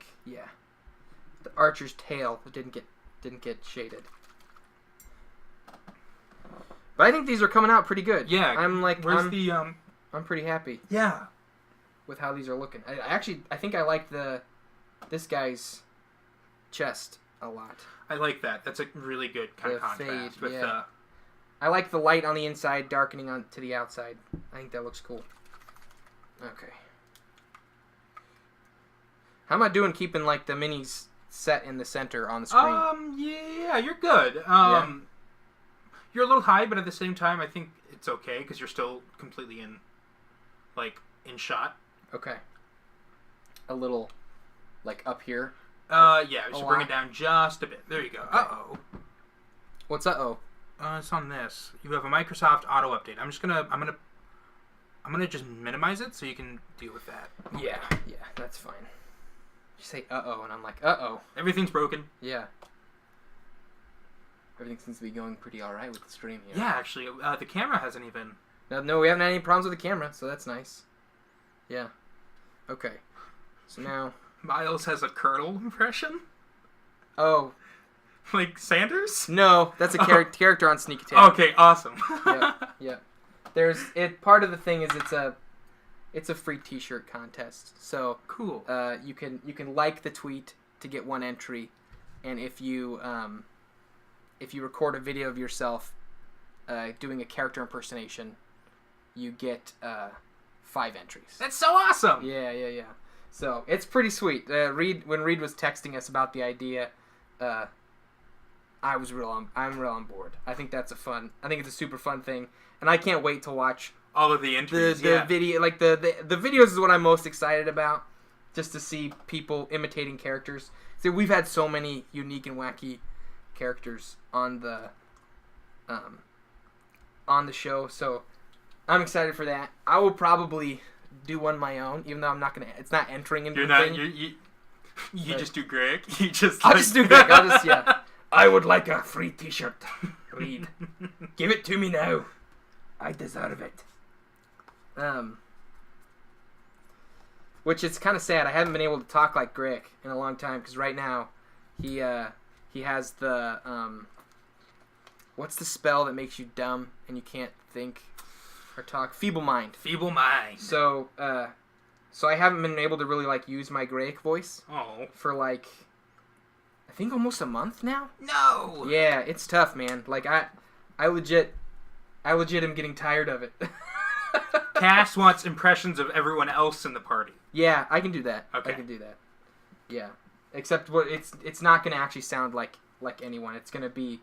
archer's tail didn't get shaded. But I think these are coming out pretty good. Yeah. I'm pretty happy. Yeah. With how these are looking. I think I like this guy's chest a lot. I like that. That's a really good kind of contrast with the. I like the light on the inside darkening on to the outside. I think that looks cool. Okay. How am I doing keeping like the minis set in the center on the screen? Yeah, you're good. You're a little high, but at the same time, I think it's okay because you're still completely in shot. Okay. A little, like up here. Yeah, we should bring it down just a bit. There you go. Okay. Uh-oh. What's uh-oh? It's on this. You have a Microsoft auto update. I'm gonna just minimize it so you can deal with that. Yeah, that's fine. You say uh-oh, and I'm like, uh-oh. Everything's broken. Yeah. Everything seems to be going pretty alright with the stream here. Yeah, actually, the camera hasn't even... No, we haven't had any problems with the camera, so that's nice. Yeah. Okay. So now... Miles has a Colonel impression? Oh. Like Sanders? No, that's a character on Sneak Attack. Okay, awesome. Yeah. Part of the thing is it's a free t-shirt contest. So cool. You can like the tweet to get one entry, and if you record a video of yourself doing a character impersonation, you get 5 entries. That's so awesome. Yeah. So it's pretty sweet. When Reed was texting us about the idea, I'm real on board. I think it's a super fun thing, and I can't wait to watch all of the entries. The video, like the videos is what I'm most excited about, just to see people imitating characters. See, we've had so many unique and wacky characters on the show, so I'm excited for that. I will probably do one my own, even though it's not entering into the thing. You just do Greg. I'll just do Greg. I would like a free t-shirt. Reed. Give it to me now. I deserve it. Which is kind of sad. I haven't been able to talk like Greg in a long time, because right now he has the What's the spell that makes you dumb and you can't think or talk? Feeble mind. Feeble mind. So I haven't been able to really like use my Graic voice. Oh. For like, I think almost a month now. No. Yeah, it's tough, man. Like I legit am getting tired of it. Cass wants impressions of everyone else in the party. Yeah, I can do that. Okay. I can do that. Yeah. Except it's not going to actually sound like anyone. It's going to be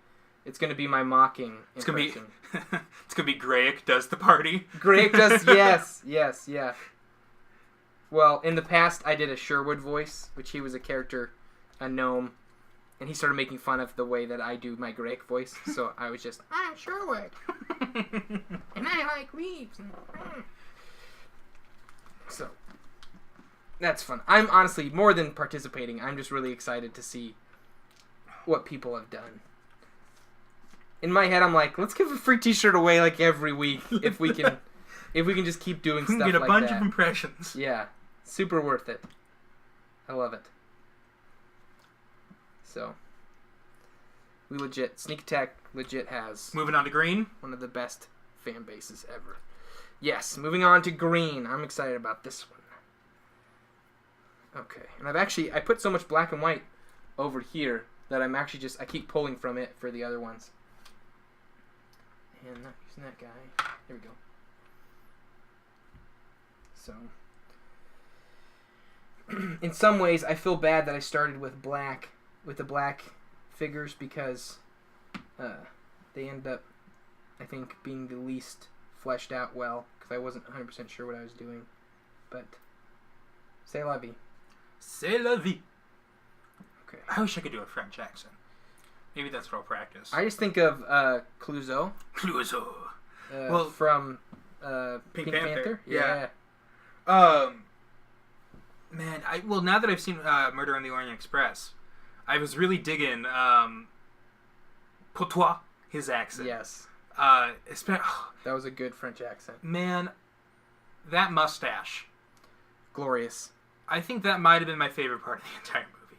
my mocking impression. It's going to be Graic does the party. Graic does, yes, yeah. Well, in the past I did a Sherwood voice, which he was a character, a gnome, and he started making fun of the way that I do my Graic voice. So I was just, I'm Sherwood. And I like leaves. So, that's fun. I'm honestly, more than participating, I'm just really excited to see what people have done. In my head, I'm like, let's give a free t-shirt away like every week if we can just keep doing stuff like that. Get a bunch of impressions. Yeah. Super worth it. I love it. So, Sneak Attack legit has... Moving on to green. One of the best fan bases ever. Yes, moving on to green. I'm excited about this one. Okay, and I put so much black and white over here that I'm actually I keep pulling from it for the other ones. And not using that guy. There we go. So, in some ways, I feel bad that I started with the black figures because they end up, I think, being the least fleshed out well because I wasn't 100% sure what I was doing. But, c'est la vie. C'est la vie. Okay. I wish I could do a French accent. Maybe that's what I'll practice. I just think of Clouseau. Clouseau. Well, from Pink Panther. Yeah. Man, now that I've seen Murder on the Orient Express, I was really digging Potois, his accent. Yes. That was a good French accent. Man, that mustache. Glorious. I think that might have been my favorite part of the entire movie.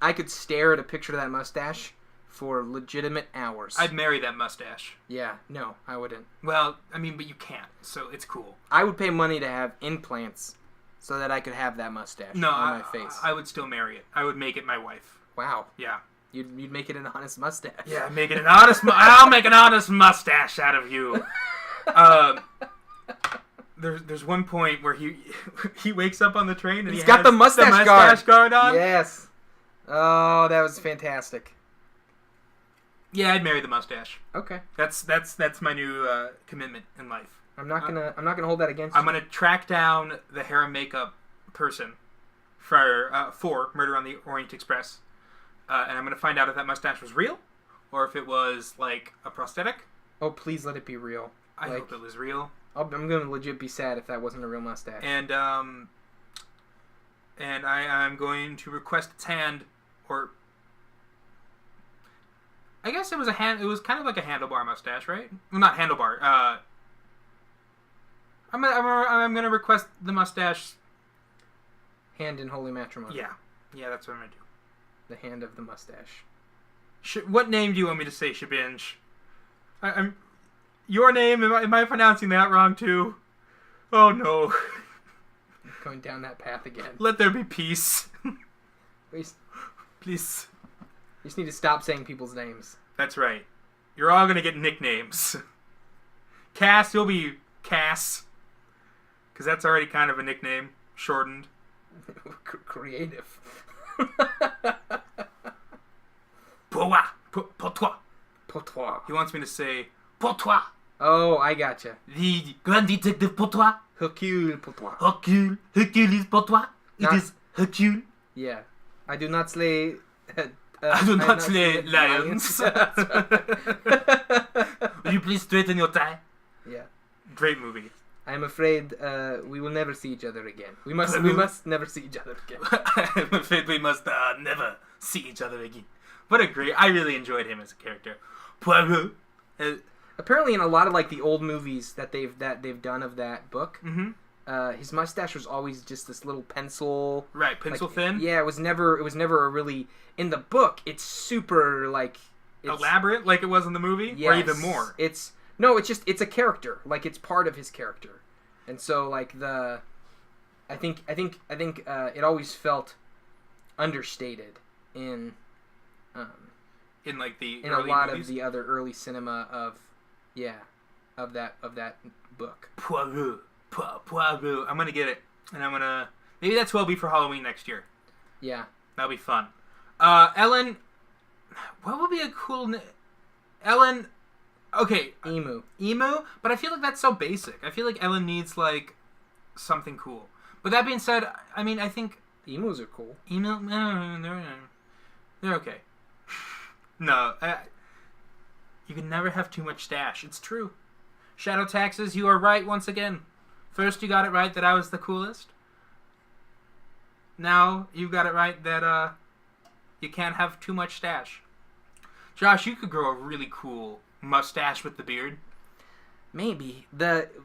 I could stare at a picture of that mustache for legitimate hours. I'd marry that mustache. Yeah, no, I wouldn't. Well, I mean, but you can't, so it's cool. I would pay money to have implants so that I could have that mustache on my face. I would still marry it. I would make it my wife. Wow. Yeah. You'd make it an honest mustache. Yeah, I'll make an honest mustache out of you. There's one point where he wakes up on the train and he's got the mustache guard on. Yes. Oh, that was fantastic. Yeah, I'd marry the mustache. Okay. That's my new commitment in life. I'm not gonna hold that against you. I'm gonna track down the hair and makeup person for Murder on the Orient Express, and I'm gonna find out if that mustache was real, or if it was like a prosthetic. Oh, please let it be real. I hope it was real. I'm gonna legit be sad if that wasn't a real mustache. And I'm going to request its hand, or I guess it was it was kind of like a handlebar mustache, right? Well, not handlebar. I'm gonna request the mustache. Hand in holy matrimony. Yeah, that's what I'm gonna do. The hand of the mustache. What name do you want me to say, Shabinj? I'm your name. Am I pronouncing that wrong too? Oh no. Going down that path again. Let there be peace. Please. Please. You just need to stop saying people's names. That's right. You're all gonna get nicknames. Cass, you'll be Cass. Because that's already kind of a nickname. Shortened. Creative. Potois. He wants me to say Potois. Oh, I gotcha. The Grand Detective Potois. Hercule Potois. Hercules Potois. It is Hercule. Yeah. I do not slay... I do not slay lions. Will you please straighten your tie? Yeah. Great movie. I'm afraid we will never see each other again. We must never see each other again. I'm afraid we must never see each other again. What a great... I really enjoyed him as a character. Poirot. Apparently, in a lot of like the old movies that they've done of that book, his mustache was always just this little pencil. Right, pencil thin. Yeah, it was never a really in the book. It's super like elaborate like it was in the movie, or even more? It's a character. Like it's part of his character, and so like I think it always felt understated in like the in a lot movies? Of the other early cinema of that book. Poirot. I'm gonna get it, and maybe that's what will be for Halloween next year. Yeah, that'll be fun. Ellen, what would be a cool Ellen? Okay, Emu, but I feel like that's so basic. I feel like Ellen needs like something cool. But that being said, I mean, I think emus are cool. They're okay. No, you can never have too much stash. It's true. Shadow Taxes, you are right once again. First, you got it right that I was the coolest. Now, you got it right that you can't have too much stash. Josh, you could grow a really cool mustache with the beard. Maybe.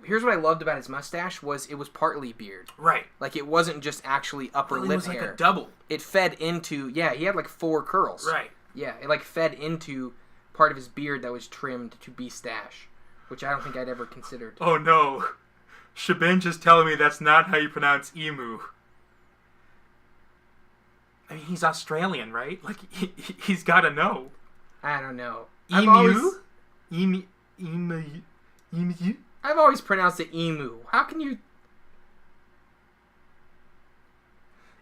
Here's what I loved about his mustache was it was partly beard. Right. Like it wasn't just actually upper lip hair. It was like a double. It fed into, he had like 4 curls. Right. Yeah, it like fed into part of his beard that was trimmed to be stash, which I don't think I'd ever considered. Oh no. Shabinj is telling me that's not how you pronounce emu. I mean, he's Australian, right? Like, he's got to know. I don't know. Emu? I've always pronounced it emu. How can you...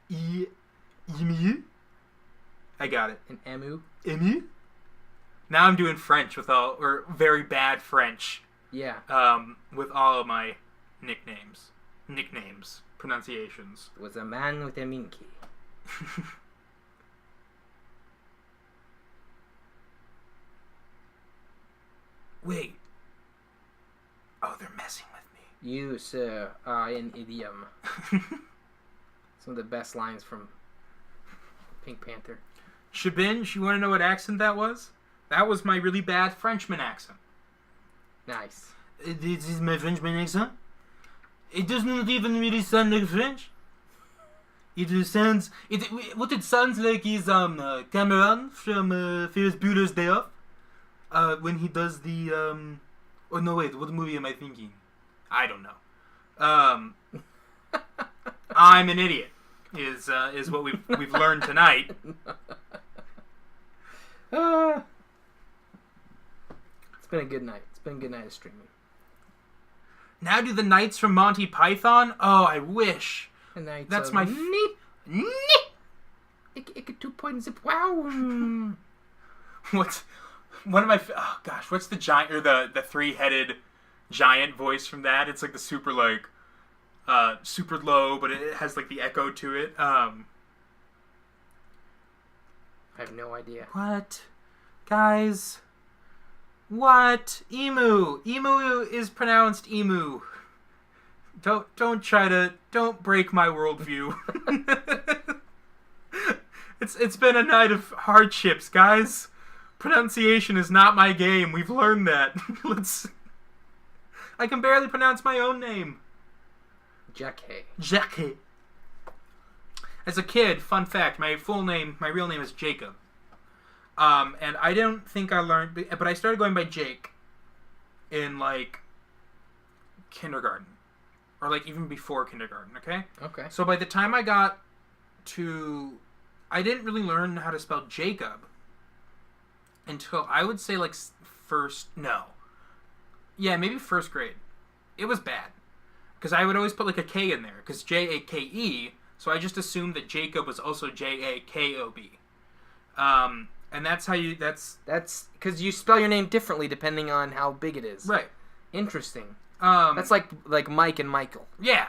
Emu? I got it. An emu? Emu? Now I'm doing French or very bad French. Yeah. With all of my pronunciations. It was a man with a minky. Wait. Oh, they're messing with me. You, sir, are an idiom. Some of the best lines from Pink Panther. Shabinj, you want to know what accent that was? That was my really bad Frenchman accent. Nice. This is my Frenchman accent? It doesn't even really sound like French. What it sounds like is Cameron from Ferris Bueller's Day Off. When he does the oh no, wait, what movie am I thinking? I don't know. I'm an idiot is what we've learned tonight. It's been a good night. It's been a good night of streaming. Now do the Knights from Monty Python? Oh, I wish. That's my Ik 2 point zip. Wow. What's one of my? Oh gosh, what's the giant or the 3-headed giant voice from that? It's like the super super low, but it has like the echo to it. I have no idea. What, guys? What? Emu. Emu is pronounced emu. Don't break my worldview. It's been a night of hardships, guys. Pronunciation is not my game. We've learned that. I can barely pronounce my own name. Jackie. As a kid, fun fact, my real name is Jacob. And I don't think I learned, but I started going by Jake in like kindergarten, or like even before kindergarten. Okay. Okay. So by the time I got to, I didn't really learn how to spell Jacob until I would say like maybe first grade. It was bad because I would always put like a K in there because Jake, so I just assumed that Jacob was also Jakob. And that's how you. That's because you spell your name differently depending on how big it is. Right. Interesting. That's like Mike and Michael. Yeah.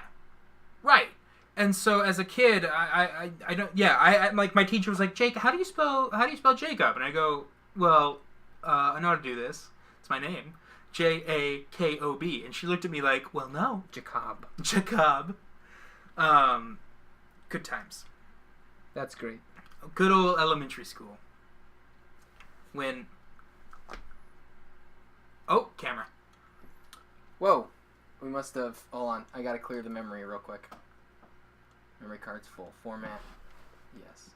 Right. And so as a kid, I don't. Yeah. I like my teacher was like, Jake, how do you spell Jacob? And I go, well, I know how to do this. It's my name, Jakob. And she looked at me like, well, no, Jacob. Good times. That's great. Good old elementary school. When... Oh, camera. Whoa. We must have... Hold on. I gotta clear the memory real quick. Memory card's full. Format. Yes.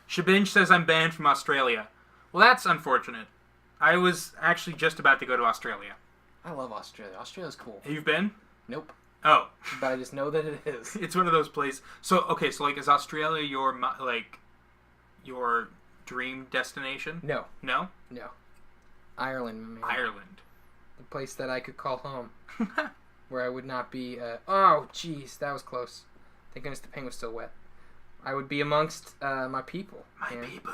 Shabinj says I'm banned from Australia. Well, that's unfortunate. I was actually just about to go to Australia. I love Australia. Australia's cool. Have you been? Nope. Oh. But I just know that it is. It's one of those places. So, okay, so, like, is Australia your dream destination? No. No? No. Ireland, man. Ireland. The place that I could call home. Where I would not be, oh, jeez, that was close. Thank goodness the paint was still wet. I would be amongst, my people. My people.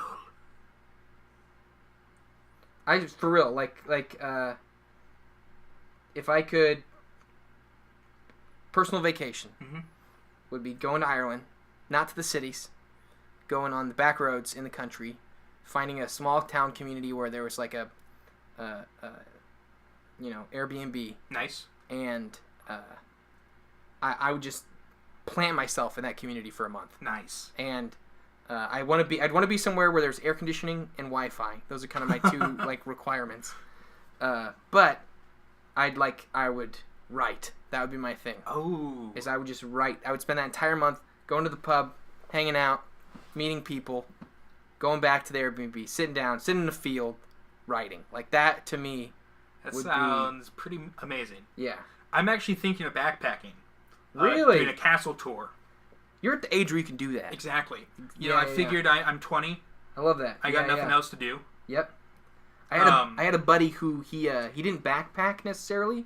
For real, if I could, personal vacation would be going to Ireland, not to the cities, going on the back roads in the country, finding a small town community where there was like a Airbnb. Nice. And I would just plant myself in that community for a month. Nice. And I'd want to be somewhere where there's air conditioning and Wi-Fi. Those are kind of my two requirements. But I would write. That would be my thing. Oh. Is I would just write. I would spend that entire month going to the pub, hanging out, meeting people, going back to the Airbnb, sitting in the field, writing. Like that to me. That sounds pretty amazing. Yeah. I'm actually thinking of backpacking. Really? Doing a castle tour. You're at the age where you can do that. Exactly. I figured I'm 20. I love that. I got nothing else to do. Yep. I had a buddy who he didn't backpack necessarily,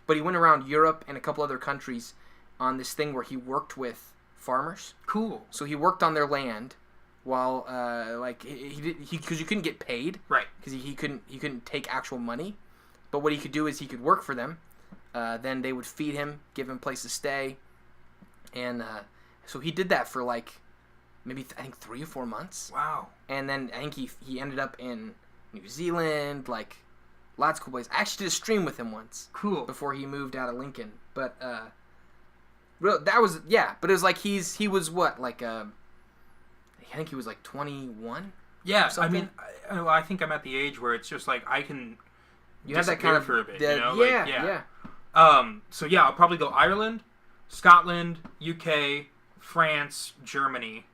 but he went around Europe and a couple other countries on this thing where he worked with farmers. Cool. So he worked on their land while because you couldn't get paid. Right. Because he couldn't take actual money, but what he could do is he could work for them. Then they would feed him, give him a place to stay, and so he did that for maybe I think 3 or 4 months. Wow. And then I think he ended up in New Zealand, lots of cool places. I actually did a stream with him once. Cool. Before he moved out of Lincoln, but that was but it was he was what I think he was 21. Yeah, I mean, I think I'm at the age where it's just I can. You have that kind of for a bit, yeah. So yeah, I'll probably go Ireland, Scotland, UK, France, Germany,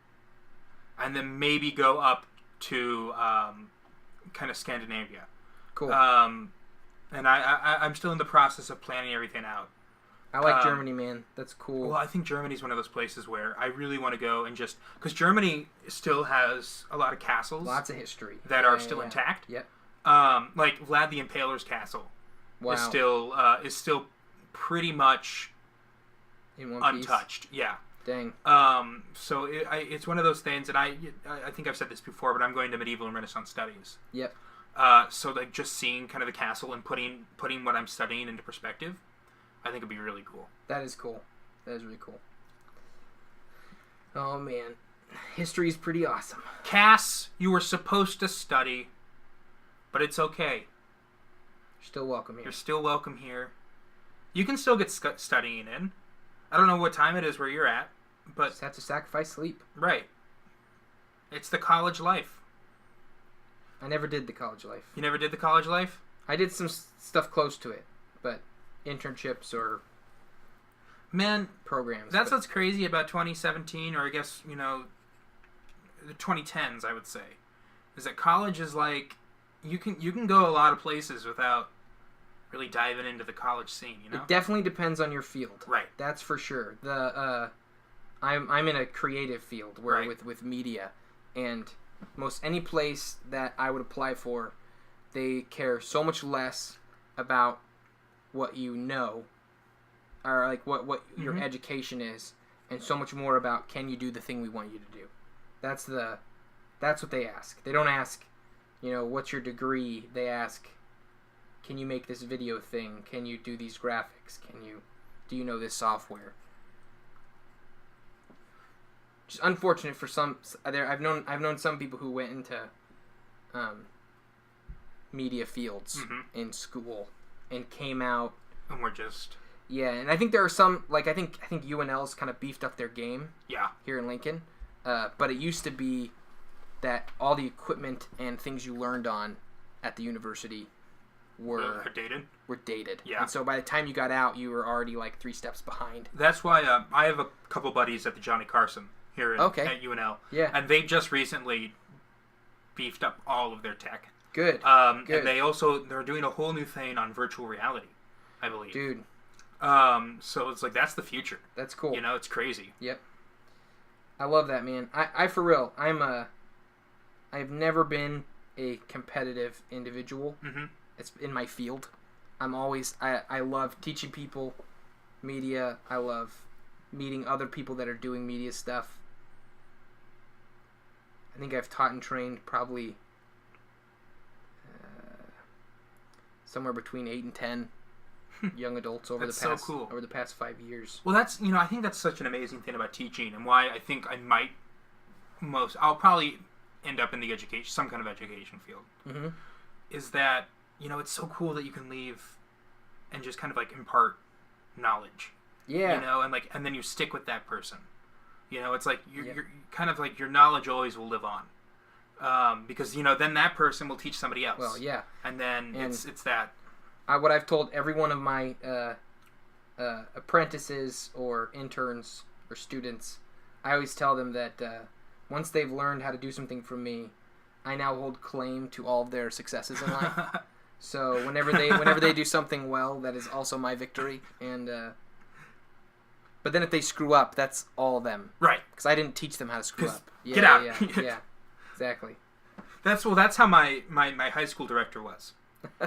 and then maybe go up to kind of Scandinavia. Cool. And I'm still in the process of planning everything out. I like Germany, man. That's cool. Well, I think Germany's one of those places where I really want to go and just because Germany still has a lot of castles, lots of history that are still intact. Yep. Like Vlad the Impaler's castle. Wow. is still pretty much in one untouched. Piece? Yeah. Dang. So it's one of those things, and I think I've said this before, but I'm going to medieval and Renaissance studies. Yep. So just seeing kind of the castle and putting what I'm studying into perspective, I think would be really cool. That is cool. That is really cool. Oh man, history is pretty awesome. Cass, you were supposed to study, but it's okay. You're still welcome here. You're still welcome here. You can still get studying in. I don't know what time it is where you're at, but just have to sacrifice sleep. Right. It's the college life. I never did the college life. You never did the college life? I did some stuff close to it, but internships or programs. That's what's crazy about 2017, or I guess, the 2010s, I would say, is that college is you can go a lot of places without really diving into the college scene, It definitely depends on your field. Right. That's for sure. I'm in a creative field where with media, and most any place that I would apply for, they care so much less about what you know or what your education is, and so much more about can you do the thing we want you to do. That's what they ask. They don't ask, what's your degree? They ask, can you make this video thing? Can you do these graphics? Do you know this software? Just unfortunate for some. I've known some people who went into media fields in school and came out and we're just and I think there are some I think UNL's kind of beefed up their game here in Lincoln, but it used to be that all the equipment and things you learned on at the university were dated. Yeah. And so by the time you got out, you were already 3 steps behind. That's why I have a couple buddies at the Johnny Carson here at UNL. Yeah. And they just recently beefed up all of their tech. Good. And they're doing a whole new thing on virtual reality, I believe. Dude. So it's like, that's the future. That's cool. You know, it's crazy. Yep. I love that, man. I for real, I've never been a competitive individual. Mm-hmm. It's in my field. I love teaching people media. I love meeting other people that are doing media stuff. I think I've taught and trained probably somewhere between 8 and 10 young adults over the past 5 years. Well, I think that's such an amazing thing about teaching, and why I think I'll probably end up in the some kind of education field. Mm-hmm. Is that, it's so cool that you can leave and just kind of like impart knowledge. Yeah. And then you stick with that person. It's like you're kind of like your knowledge always will live on. Because then that person will teach somebody else. Well, yeah. And then it's that. What I've told every one of my apprentices or interns or students, I always tell them that once they've learned how to do something from me, I now hold claim to all of their successes in life. So whenever they do something well, that is also my victory. And but then if they screw up, that's all of them. Right. Because I didn't teach them how to screw up. Yeah, get out. Yeah. Exactly. That's how my high school director was.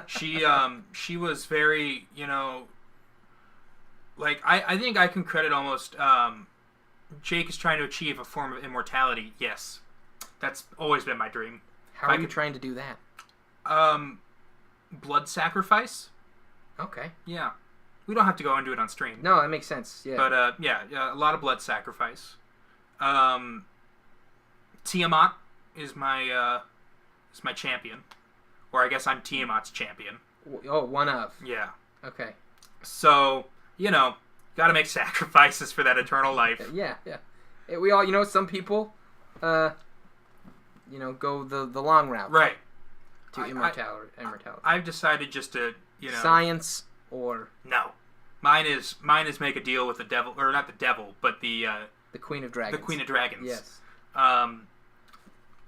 She was very, like, I think I can credit almost, Jake is trying to achieve a form of immortality. Yes. That's always been my dream. How are you trying to do that? Blood sacrifice. Okay. Yeah. We don't have to go into it on stream. No, that makes sense. Yeah. But, a lot of blood sacrifice. Tiamat is my champion. Or I guess I'm Tiamat's champion. Oh, one of. Yeah. Okay. So, gotta make sacrifices for that eternal life. Yeah. We all, some people, go the long route. Right. To immortality. I've decided just to, Science or... No. Mine is make a deal with the devil, or not the devil, but the Queen of Dragons. The Queen of Dragons. Yes.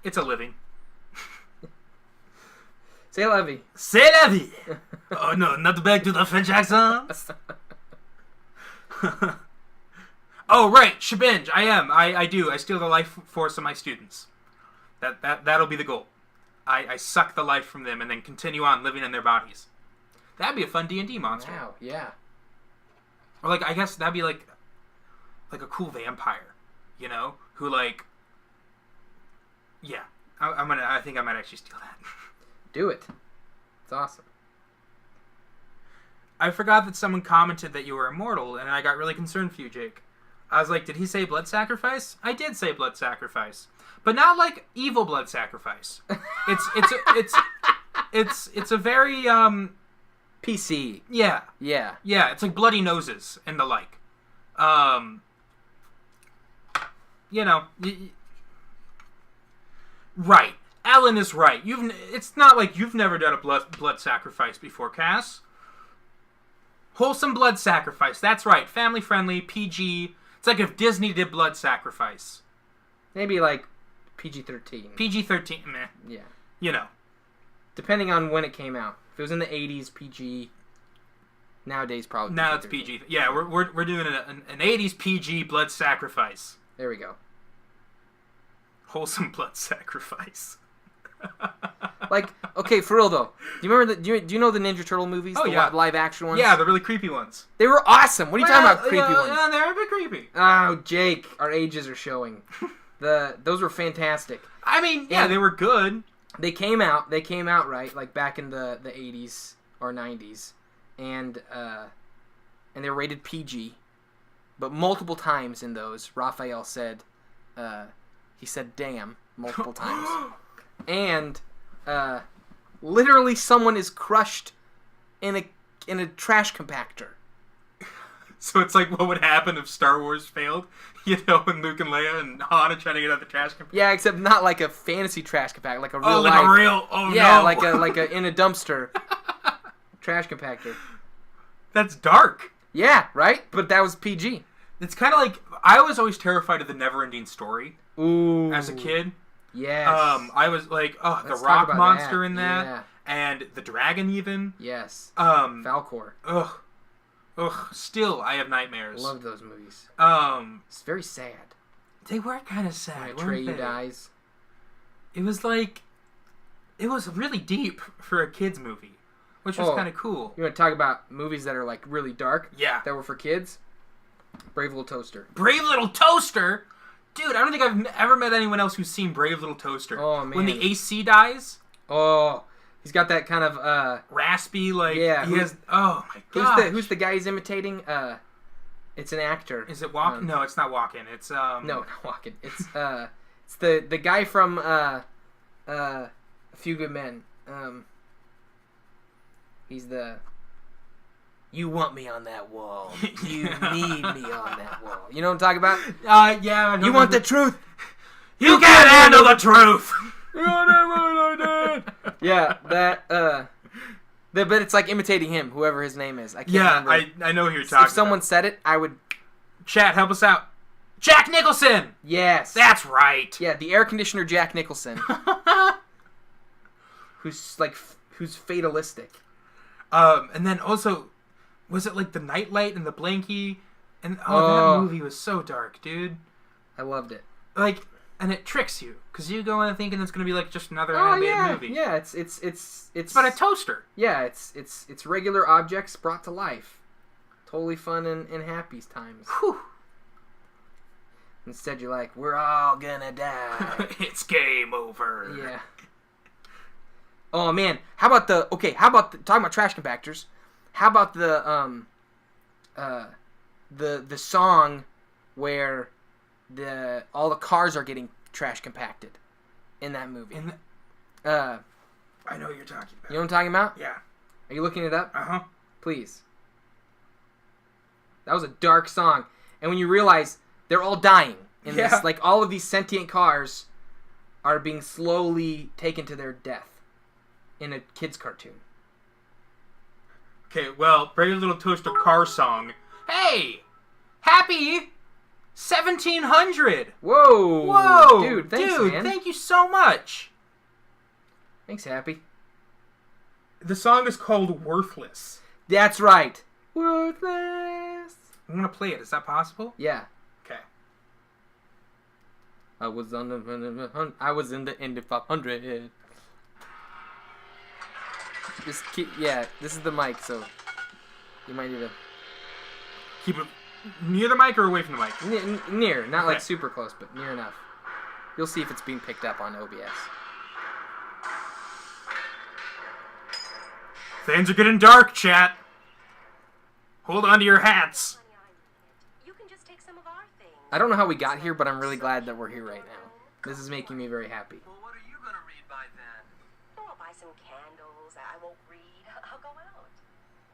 It's a living. C'est la vie. C'est la vie. Oh no, not back to the French accent. Oh right, Shabinge. I do. I steal the life force of my students. That'll be the goal. I suck the life from them and then continue on living in their bodies. That'd be a fun D&D monster. Wow, yeah. Or I guess that'd be like a cool vampire, who yeah. I think I might actually steal that. Do it. It's awesome. I forgot that someone commented that you were immortal, and I got really concerned for you, Jake. I was like, did he say blood sacrifice? I did say blood sacrifice, but not like evil blood sacrifice. It's a very PC. Yeah. Yeah. Yeah. It's like bloody noses and the like. Right. Alan is right. It's not like you've never done a blood sacrifice before, Cass. Wholesome blood sacrifice. That's right. Family friendly, PG. It's like if Disney did blood sacrifice. Maybe like PG-13. PG-13, meh. Yeah. Depending on when it came out. If it was in the 80s, PG. Nowadays, probably. Now it's PG. Yeah, we're doing an 80s PG blood sacrifice. There we go. Wholesome blood sacrifice. Okay, for real though. Do you remember do you know the Ninja Turtle movies? Oh, yeah. Live action ones? Yeah, the really creepy ones. They were awesome. What are you talking about, creepy ones? Yeah, they're a bit creepy. Oh, Jake, our ages are showing. Those were fantastic. I mean, yeah, they were good. They came out right, like back in the 80s or 90s, and they were rated PG. But multiple times in those, Raphael said, he said "damn" multiple times. And literally someone is crushed in a trash compactor. So it's like what would happen if Star Wars failed, when Luke and Leia and Han are trying to get out of the trash compactor. Yeah, except not like a fantasy trash compactor, like a real no. like a in a dumpster trash compactor. That's dark. Yeah, right? But that was PG. It's kind of like I was always terrified of the Never-Ending Story. Ooh. As a kid. Yes. I was like, the rock monster in that, and the dragon even. Yes. Falcor. Ugh. Still, I have nightmares. Love those movies. It's very sad. They were kind of sad. When Atreyu dies. It was like, it was really deep for a kids movie, which was kind of cool. You want to talk about movies that are like really dark? Yeah. That were for kids? Brave Little Toaster. Brave Little Toaster? Dude, I don't think I've ever met anyone else who's seen Brave Little Toaster. Oh, man. When the AC dies. Oh, he's got that kind of, raspy, like... Yeah. He has... Oh, my God. Who's the guy he's imitating? It's an actor. Is it Walken? No, it's not Walken. It's, No, not Walken. It's the guy from, A Few Good Men. He's the... You want me on that wall. You need me on that wall. You know what I'm talking about? Yeah. You want the truth? You can't handle the truth! Yeah, but it's like imitating him, whoever his name is. I can't remember. I know who you're talking about. If someone said it, I would... Chat, help us out. Jack Nicholson! Yes. That's right. Yeah, the air conditioner Jack Nicholson. who's fatalistic. And then also... Was it like the nightlight and the blankie? And that movie was so dark, dude. I loved it. Like, and it tricks you because you go in thinking it's gonna be like just another animated movie. Yeah, it's but a toaster. Yeah, it's regular objects brought to life. Totally fun and happy times. Whew. Instead, you're like, we're all gonna die. It's game over. Yeah. Oh man, how about talking about trash compactors? How about the song where all the cars are getting trash compacted in that movie? I know what you're talking about. You know what I'm talking about? Yeah. Are you looking it up? Uh-huh. Please. That was a dark song. And when you realize they're all dying in this, like all of these sentient cars are being slowly taken to their death in a kid's cartoon. Okay, well, Brave Little Toaster car song. Hey! Happy 1700! Whoa! Dude, thanks, man. Thank you so much! Thanks, Happy. The song is called Worthless. That's right. Worthless. I'm gonna play it. Is that possible? Yeah. Okay. I was in the Indy 500. This is the mic, so you might need to keep it near the mic or away from the mic. Near, not like super close, but near enough. You'll see if it's being picked up on OBS. Things are getting dark, chat. Hold on to your hats. I don't know how we got here, but I'm really glad that we're here right now. This is making me very happy. Well, what are you gonna read by then? Oh, I'll buy some candles. I won't read. I'll go out.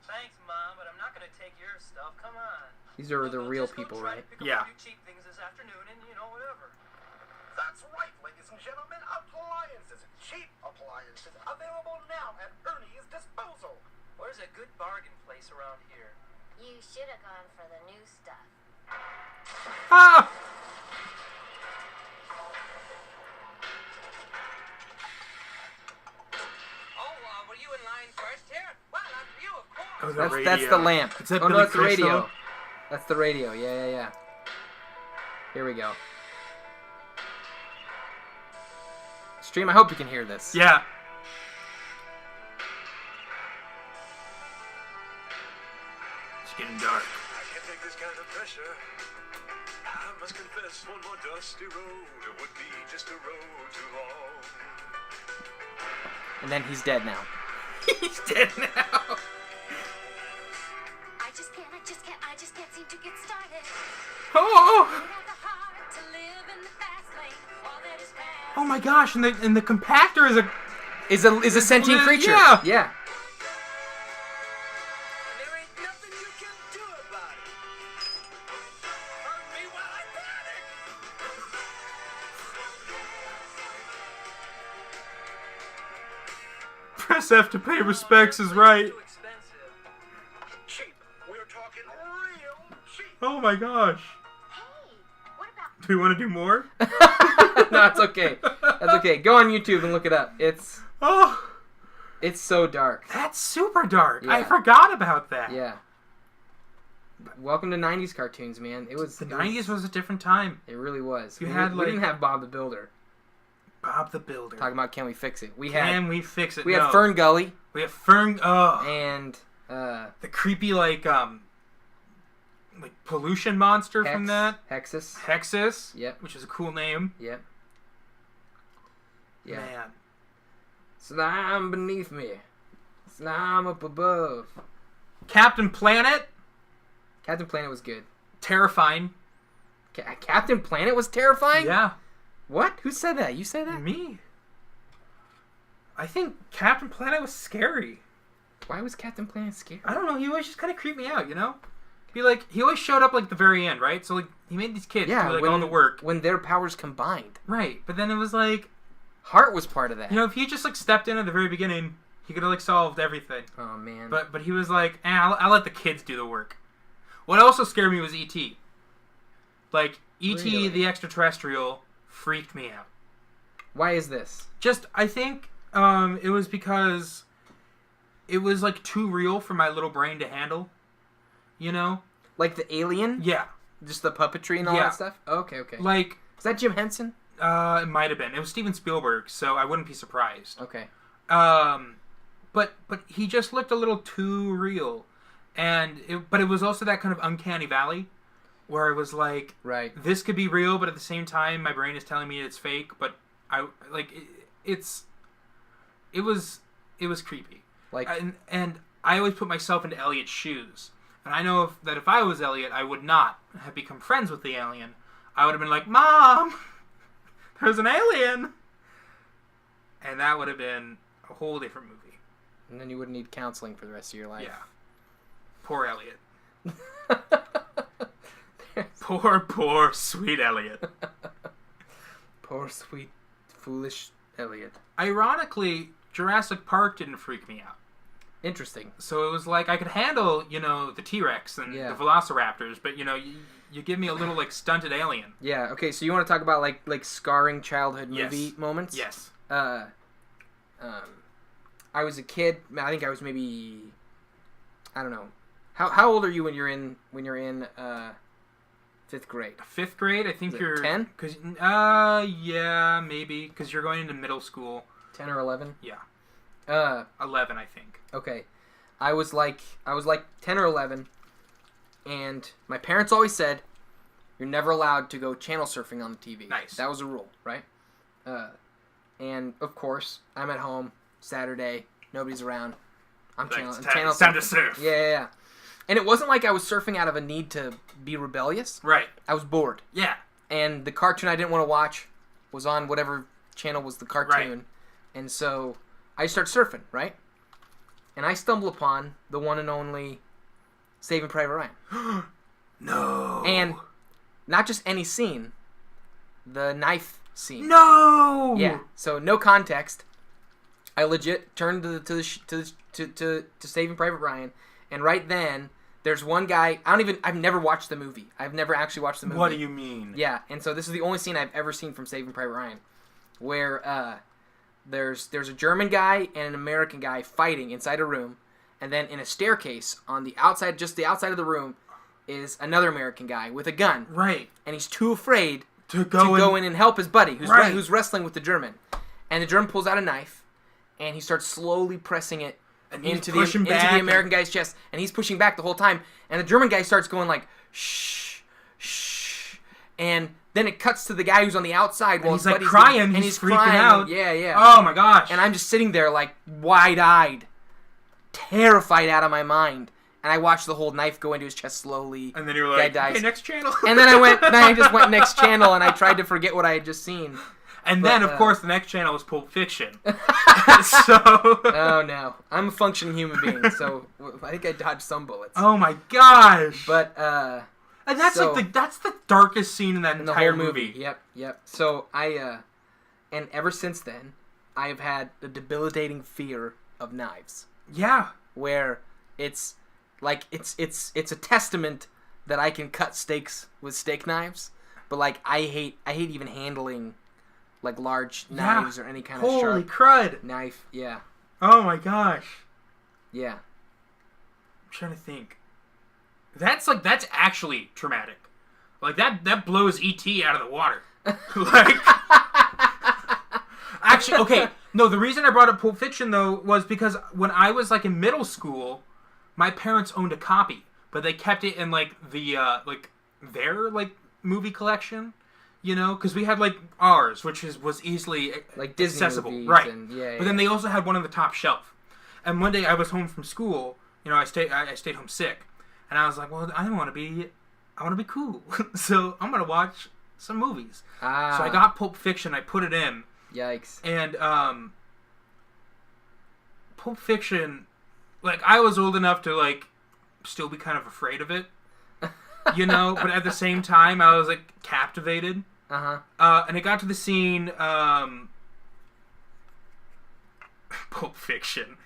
Thanks, Mom, but I'm not gonna take your stuff. Come on. These are the real people, right? Yeah. Cheap things this afternoon, and whatever. That's right, ladies and gentlemen. Appliances, cheap appliances, available now at Ernie's disposal. Where's a good bargain place around here? You should have gone for the new stuff. Ah! Were you in line first here? Well, after you, of course. That's the lamp. Is that no, Billy that's the Crystal? radio. That's the radio. Yeah. Here we go. Stream, I hope you can hear this. Yeah. It's getting dark. I can't take this kind of pressure. I must confess, one more dusty road, it would be just a road too long. And then he's dead now. He's dead now. I just can't seem to get started. Oh! Oh my gosh! And the compactor is a sentient creature. Yeah. Yeah. There ain't nothing you can do about it. Hurt me while I panic. Press F to pay respects is right. Too expensive. Cheap. We're talking real cheap. Oh my gosh. Hey, what about Do we want to do more? No, it's okay. That's okay. Go on YouTube and look it up. It's so dark. That's super dark. Yeah. I forgot about that. Yeah. Welcome to 90s cartoons, man. The 90s was a different time. It really was. We didn't have Bob the Builder. Bob the Builder. Talking about Can We Fix It? We had Fern Gully. We had Fern. Oh. And the creepy like pollution monster from that. Hexus. Yep. Which is a cool name. Yep. Yeah. Man. Slime beneath me. Slime up above. Captain Planet. Captain Planet was good. Terrifying. Captain Planet was terrifying? Yeah. What? Who said that? You said that? Me. I think Captain Planet was scary. Why was Captain Planet scary? I don't know. He always just kind of creeped me out, you know? He always showed up like the very end, right? So like he made these kids do like all the work when their powers combined. Right, but then it was like Heart was part of that. You know, if he just like stepped in at the very beginning, he could have like solved everything. Oh man. But he was like, I'll let the kids do the work. What also scared me was E.T. Like E.T. Really? the extraterrestrial freaked me out. Why is this? Just I think it was because it was like too real for my little brain to handle. You know? Like the alien? Yeah. Just the puppetry and all that stuff? Okay. Like... Is that Jim Henson? It might have been. It was Steven Spielberg, so I wouldn't be surprised. Okay. But he just looked a little too real. But it was also that kind of uncanny valley where it was like... Right. This could be real, but at the same time, my brain is telling me it's fake, but it was creepy. Like... And I always put myself into Elliot's shoes. And I know that if I was Elliot, I would not have become friends with the alien. I would have been like, Mom, there's an alien. And that would have been a whole different movie. And then you wouldn't need counseling for the rest of your life. Yeah. Poor Elliot. Poor, sweet Elliot. Poor, sweet, foolish Elliot. Ironically, Jurassic Park didn't freak me out. Interesting. So it was like I could handle, the T-Rex and the Velociraptors, but you give me a little like stunted alien. Yeah. Okay. So you want to talk about like scarring childhood movie moments? Yes. I was a kid. I think I was maybe, I don't know. How old are you when you're in 5th grade? 5th grade. I think you're 10. Yeah, maybe because you're going into middle school. 10 or 11. Yeah. 11, I think. Okay, I was like 10 or 11, and my parents always said, "You're never allowed to go channel surfing on the TV." Nice. That was a rule, right? And of course, I'm at home Saturday, nobody's around. I'm channel It's time to surf. Yeah. And it wasn't like I was surfing out of a need to be rebellious. Right. I was bored. Yeah. And the cartoon I didn't want to watch was on whatever channel was the cartoon, Right. and so I start surfing, right? And I stumble upon the one and only Saving Private Ryan. No. And not just any scene, the knife scene. No. Yeah. So no context. I legit turned to Saving Private Ryan, and right then there's one guy. I've never watched the movie. I've never actually watched the movie. What do you mean? Yeah. And so this is the only scene I've ever seen from Saving Private Ryan, where there's a German guy and an American guy fighting inside a room, and then in a staircase on the outside, just the outside of the room, is another American guy with a gun. Right. And he's too afraid to go in and help his buddy who's wrestling with the German. And the German pulls out a knife, and he starts slowly pressing it into the American guy's chest, and he's pushing back the whole time. And the German guy starts going like, shh, shh, and then it cuts to the guy who's on the outside while he's like crying, and he's freaking out. Yeah. Oh my gosh. And I'm just sitting there like wide-eyed, terrified out of my mind. And I watched the whole knife go into his chest slowly. And then you were like, okay, next channel. And then I just went next channel, and I tried to forget what I had just seen. And then, of course, the next channel was Pulp Fiction. So. Oh no, I'm a functioning human being, so I think I dodged some bullets. Oh my gosh. But and that's that's the darkest scene in that entire whole movie. Yep. So and ever since then, I've had a debilitating fear of knives. Yeah. Where it's like it's a testament that I can cut steaks with steak knives, but like I hate even handling like large knives or any kind of Holy sharp crud. knife. Yeah. Oh my gosh. Yeah. I'm trying to think. That's actually traumatic. Like that blows E.T. out of the water. Like, actually, okay. No, the reason I brought up Pulp Fiction though was because when I was like in middle school, my parents owned a copy, but they kept it in like the their like movie collection, you know, because we had like ours, which was easily like Disney accessible, movies right? And, but then they also had one on the top shelf. And one day I was home from school. You know, I stayed home sick, and I was like, well, I want to be cool, so I'm gonna watch some movies. So I got Pulp Fiction. I put it in. Yikes. And Pulp Fiction, like I was old enough to like still be kind of afraid of it, you know, but at the same time I was like captivated. And it got to the scene, Pulp Fiction.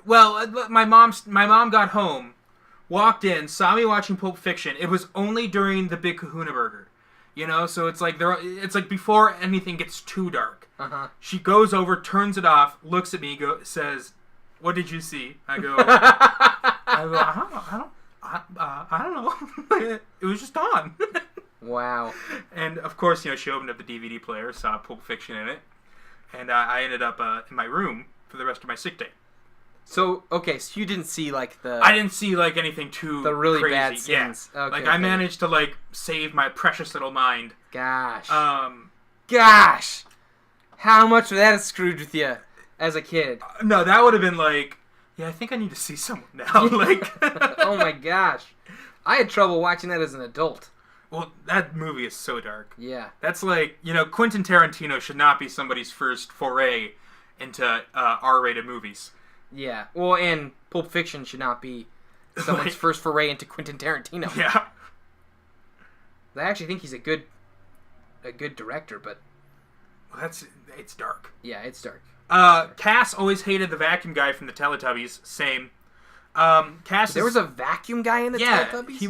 Well, my mom got home, walked in, saw me watching Pulp Fiction. It was only during the Big Kahuna Burger, you know. So it's like before anything gets too dark. She goes over, turns it off, looks at me, says, "What did you see?" I go, I don't know. It was just on. Wow. And of course, you know, she opened up the DVD player, saw Pulp Fiction in it, and I ended up in my room for the rest of my sick day. So, okay, so you didn't see, like, I didn't see, like, anything too the really crazy. bad scenes. Yeah. Okay, I managed to, like, save my precious little mind. Gosh. Gosh! How much of that is screwed with you as a kid? No, that would have been like, yeah, I think I need to see someone now. Like, oh my gosh. I had trouble watching that as an adult. Well, that movie is so dark. Yeah. That's like, you know, Quentin Tarantino should not be somebody's first foray into R-rated movies. Yeah. Well, and Pulp Fiction should not be someone's first foray into Quentin Tarantino. Yeah. I actually think he's a good director, but well, it's dark. Yeah, it's dark. Cass always hated the vacuum guy from the Teletubbies. Same. Cass. There was a vacuum guy in the Teletubbies? He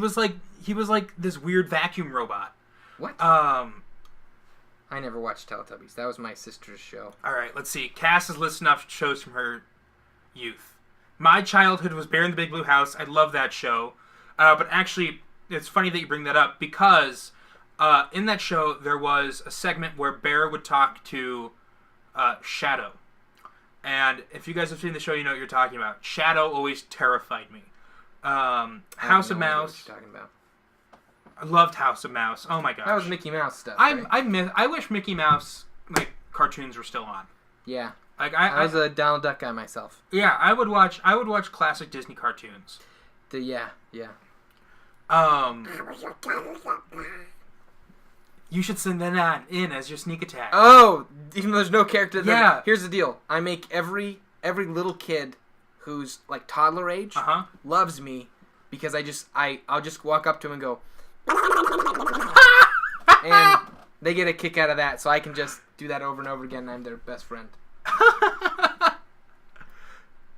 was like this weird vacuum robot. What? I never watched Teletubbies. That was my sister's show. All right, let's see. Cass is listing off shows from her youth. My childhood was Bear in the Big Blue House. I love that show. But actually, it's funny that you bring that up because in that show there was a segment where Bear would talk to Shadow. And if you guys have seen the show, you know what you're talking about. Shadow always terrified me. House of Mouse. What you're talking about. I loved House of Mouse. Oh my gosh. That was Mickey Mouse stuff. Right? I wish Mickey Mouse like cartoons were still on. Yeah. Like I was a Donald Duck guy myself. Yeah, I would watch classic Disney cartoons. Yeah. You should send that in as your sneak attack. Oh, even though there's no character there. Yeah. Here's the deal. I make every little kid who's like toddler age loves me because I'll just walk up to him and go and they get a kick out of that, so I can just do that over and over again and I'm their best friend.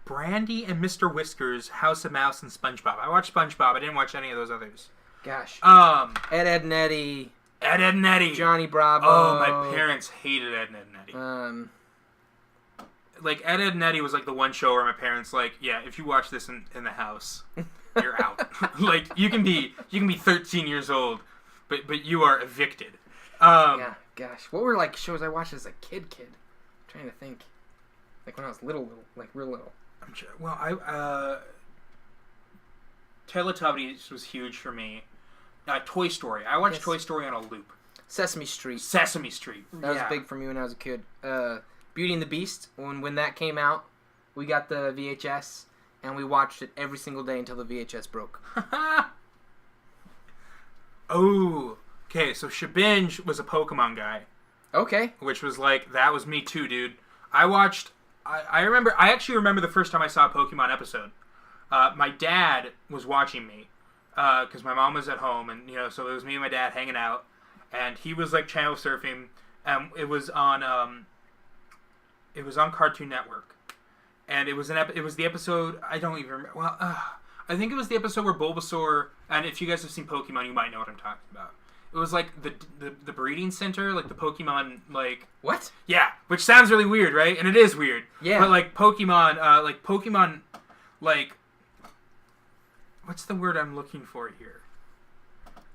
Brandy and Mr. Whiskers, House of Mouse, and SpongeBob. I watched SpongeBob. I didn't watch any of those others. Gosh. Ed, and Eddie. Johnny Bravo. Oh, my parents hated Ed, Ed, and Eddie. Like, Ed, Ed, and Eddie was like the one show where my parents like, yeah, if you watch this in the house, you're out. Like, you can be 13 years old, but you are evicted. Yeah, gosh. What were like shows I watched as a kid? I'm trying to think. Like when I was little, like real little. I'm sure. Well, Teletubbies was huge for me. Toy Story. I watched Toy Story on a loop. Sesame Street. That was big for me when I was a kid. Beauty and the Beast. When that came out, we got the VHS and we watched it every single day until the VHS broke. Oh, okay. So Shabinge was a Pokemon guy. Okay. Which was like, that was me too, dude. I actually remember the first time I saw a Pokemon episode. My dad was watching me, because my mom was at home, and, you know, so it was me and my dad hanging out, and he was, like, channel surfing, and it was on Cartoon Network, and it was the episode, I don't even remember, well, I think it was the episode where Bulbasaur, and if you guys have seen Pokemon, you might know what I'm talking about. It was like the breeding center, like the Pokemon, like... What? Yeah, which sounds really weird, right? And it is weird. Yeah. But like Pokemon, like... What's the word I'm looking for here?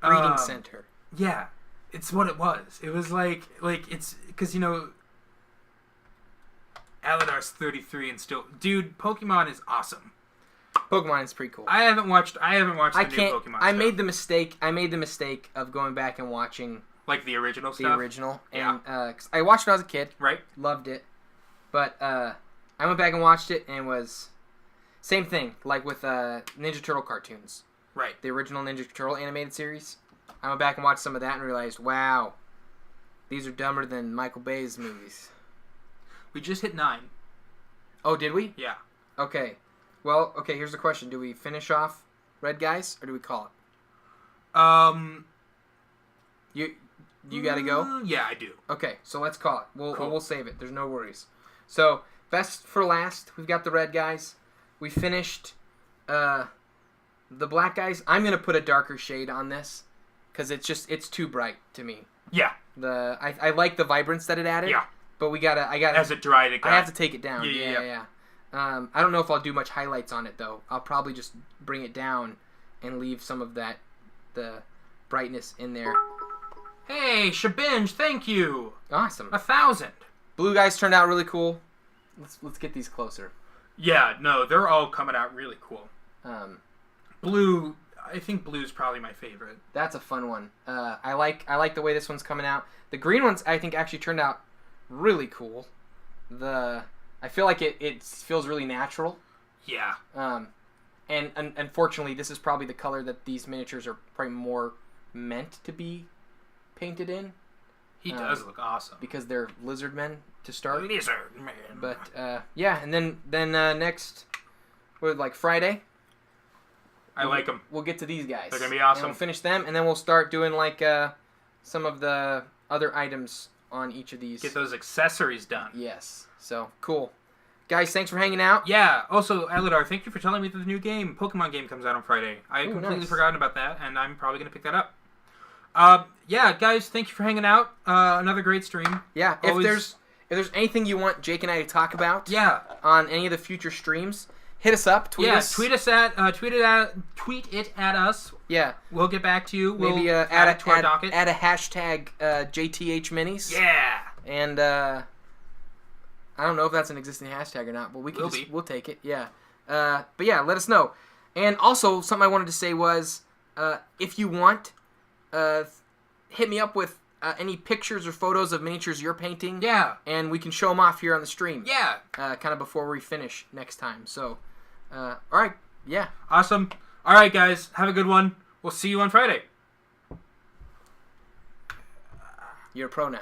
Breeding center. Yeah, it's what it was. It was like it's... Because, you know... Aladar's 33 and still... Dude, Pokemon is awesome. Pokemon is pretty cool. I haven't watched the new Pokemon I stuff. made the mistake of going back and watching like the original stuff. The original, and I watched it when I was a kid. Right. Loved it, but I went back and watched it and was same thing like with Ninja Turtle cartoons. Right. The original Ninja Turtle animated series. I went back and watched some of that and realized, wow, these are dumber than Michael Bay's movies. We just hit 9. Oh, did we? Yeah. Okay. Well, okay, here's the question. Do we finish off Red Guys, or do we call it? You gotta go? Yeah, I do. Okay, so let's call it. Cool. We'll save it. There's no worries. So, best for last, we've got the Red Guys. We finished the Black Guys. I'm gonna put a darker shade on this, because it's too bright to me. Yeah. I like the vibrance that it added. Yeah. But I gotta... As it dried, I have to take it down. Yeah. I don't know if I'll do much highlights on it, though. I'll probably just bring it down and leave some of the brightness in there. Hey, Shabinge, thank you. Awesome. 1,000. Blue Guys turned out really cool. Let's get these closer. Yeah, no, they're all coming out really cool. Blue, I think Blue's probably my favorite. That's a fun one. I like the way this one's coming out. The green ones, I think, actually turned out really cool. I feel like it feels really natural. Yeah. And unfortunately, this is probably the color that these miniatures are probably more meant to be painted in. He does look awesome. Because they're lizard men to start. Lizard man. But, yeah, and then next, Friday? I like them. We'll get to these guys. They're going to be awesome. And we'll finish them, and then we'll start doing, some of the other items on each of these. Get those accessories done. Yes. So, cool. Guys, thanks for hanging out. Yeah. Also, Aladar, thank you for telling me that the new Pokemon game comes out on Friday. I completely forgotten about that, and I'm probably going to pick that up. Yeah, guys, thank you for hanging out. Another great stream. Yeah. If there's anything you want Jake and I to talk about on any of the future streams, hit us up, tweet us. Tweet it at us. Yeah. We'll get back to you. Maybe we'll add it to our docket. Add a hashtag JTH Minis. Yeah. And I don't know if that's an existing hashtag or not, but we'll take it. Yeah. But yeah, let us know. And also, something I wanted to say was, if you want, hit me up with any pictures or photos of miniatures you're painting. Yeah. And we can show them off here on the stream. Yeah. Kind of before we finish next time. So, all right. Yeah. Awesome. All right, guys. Have a good one. We'll see you on Friday. You're a pro now.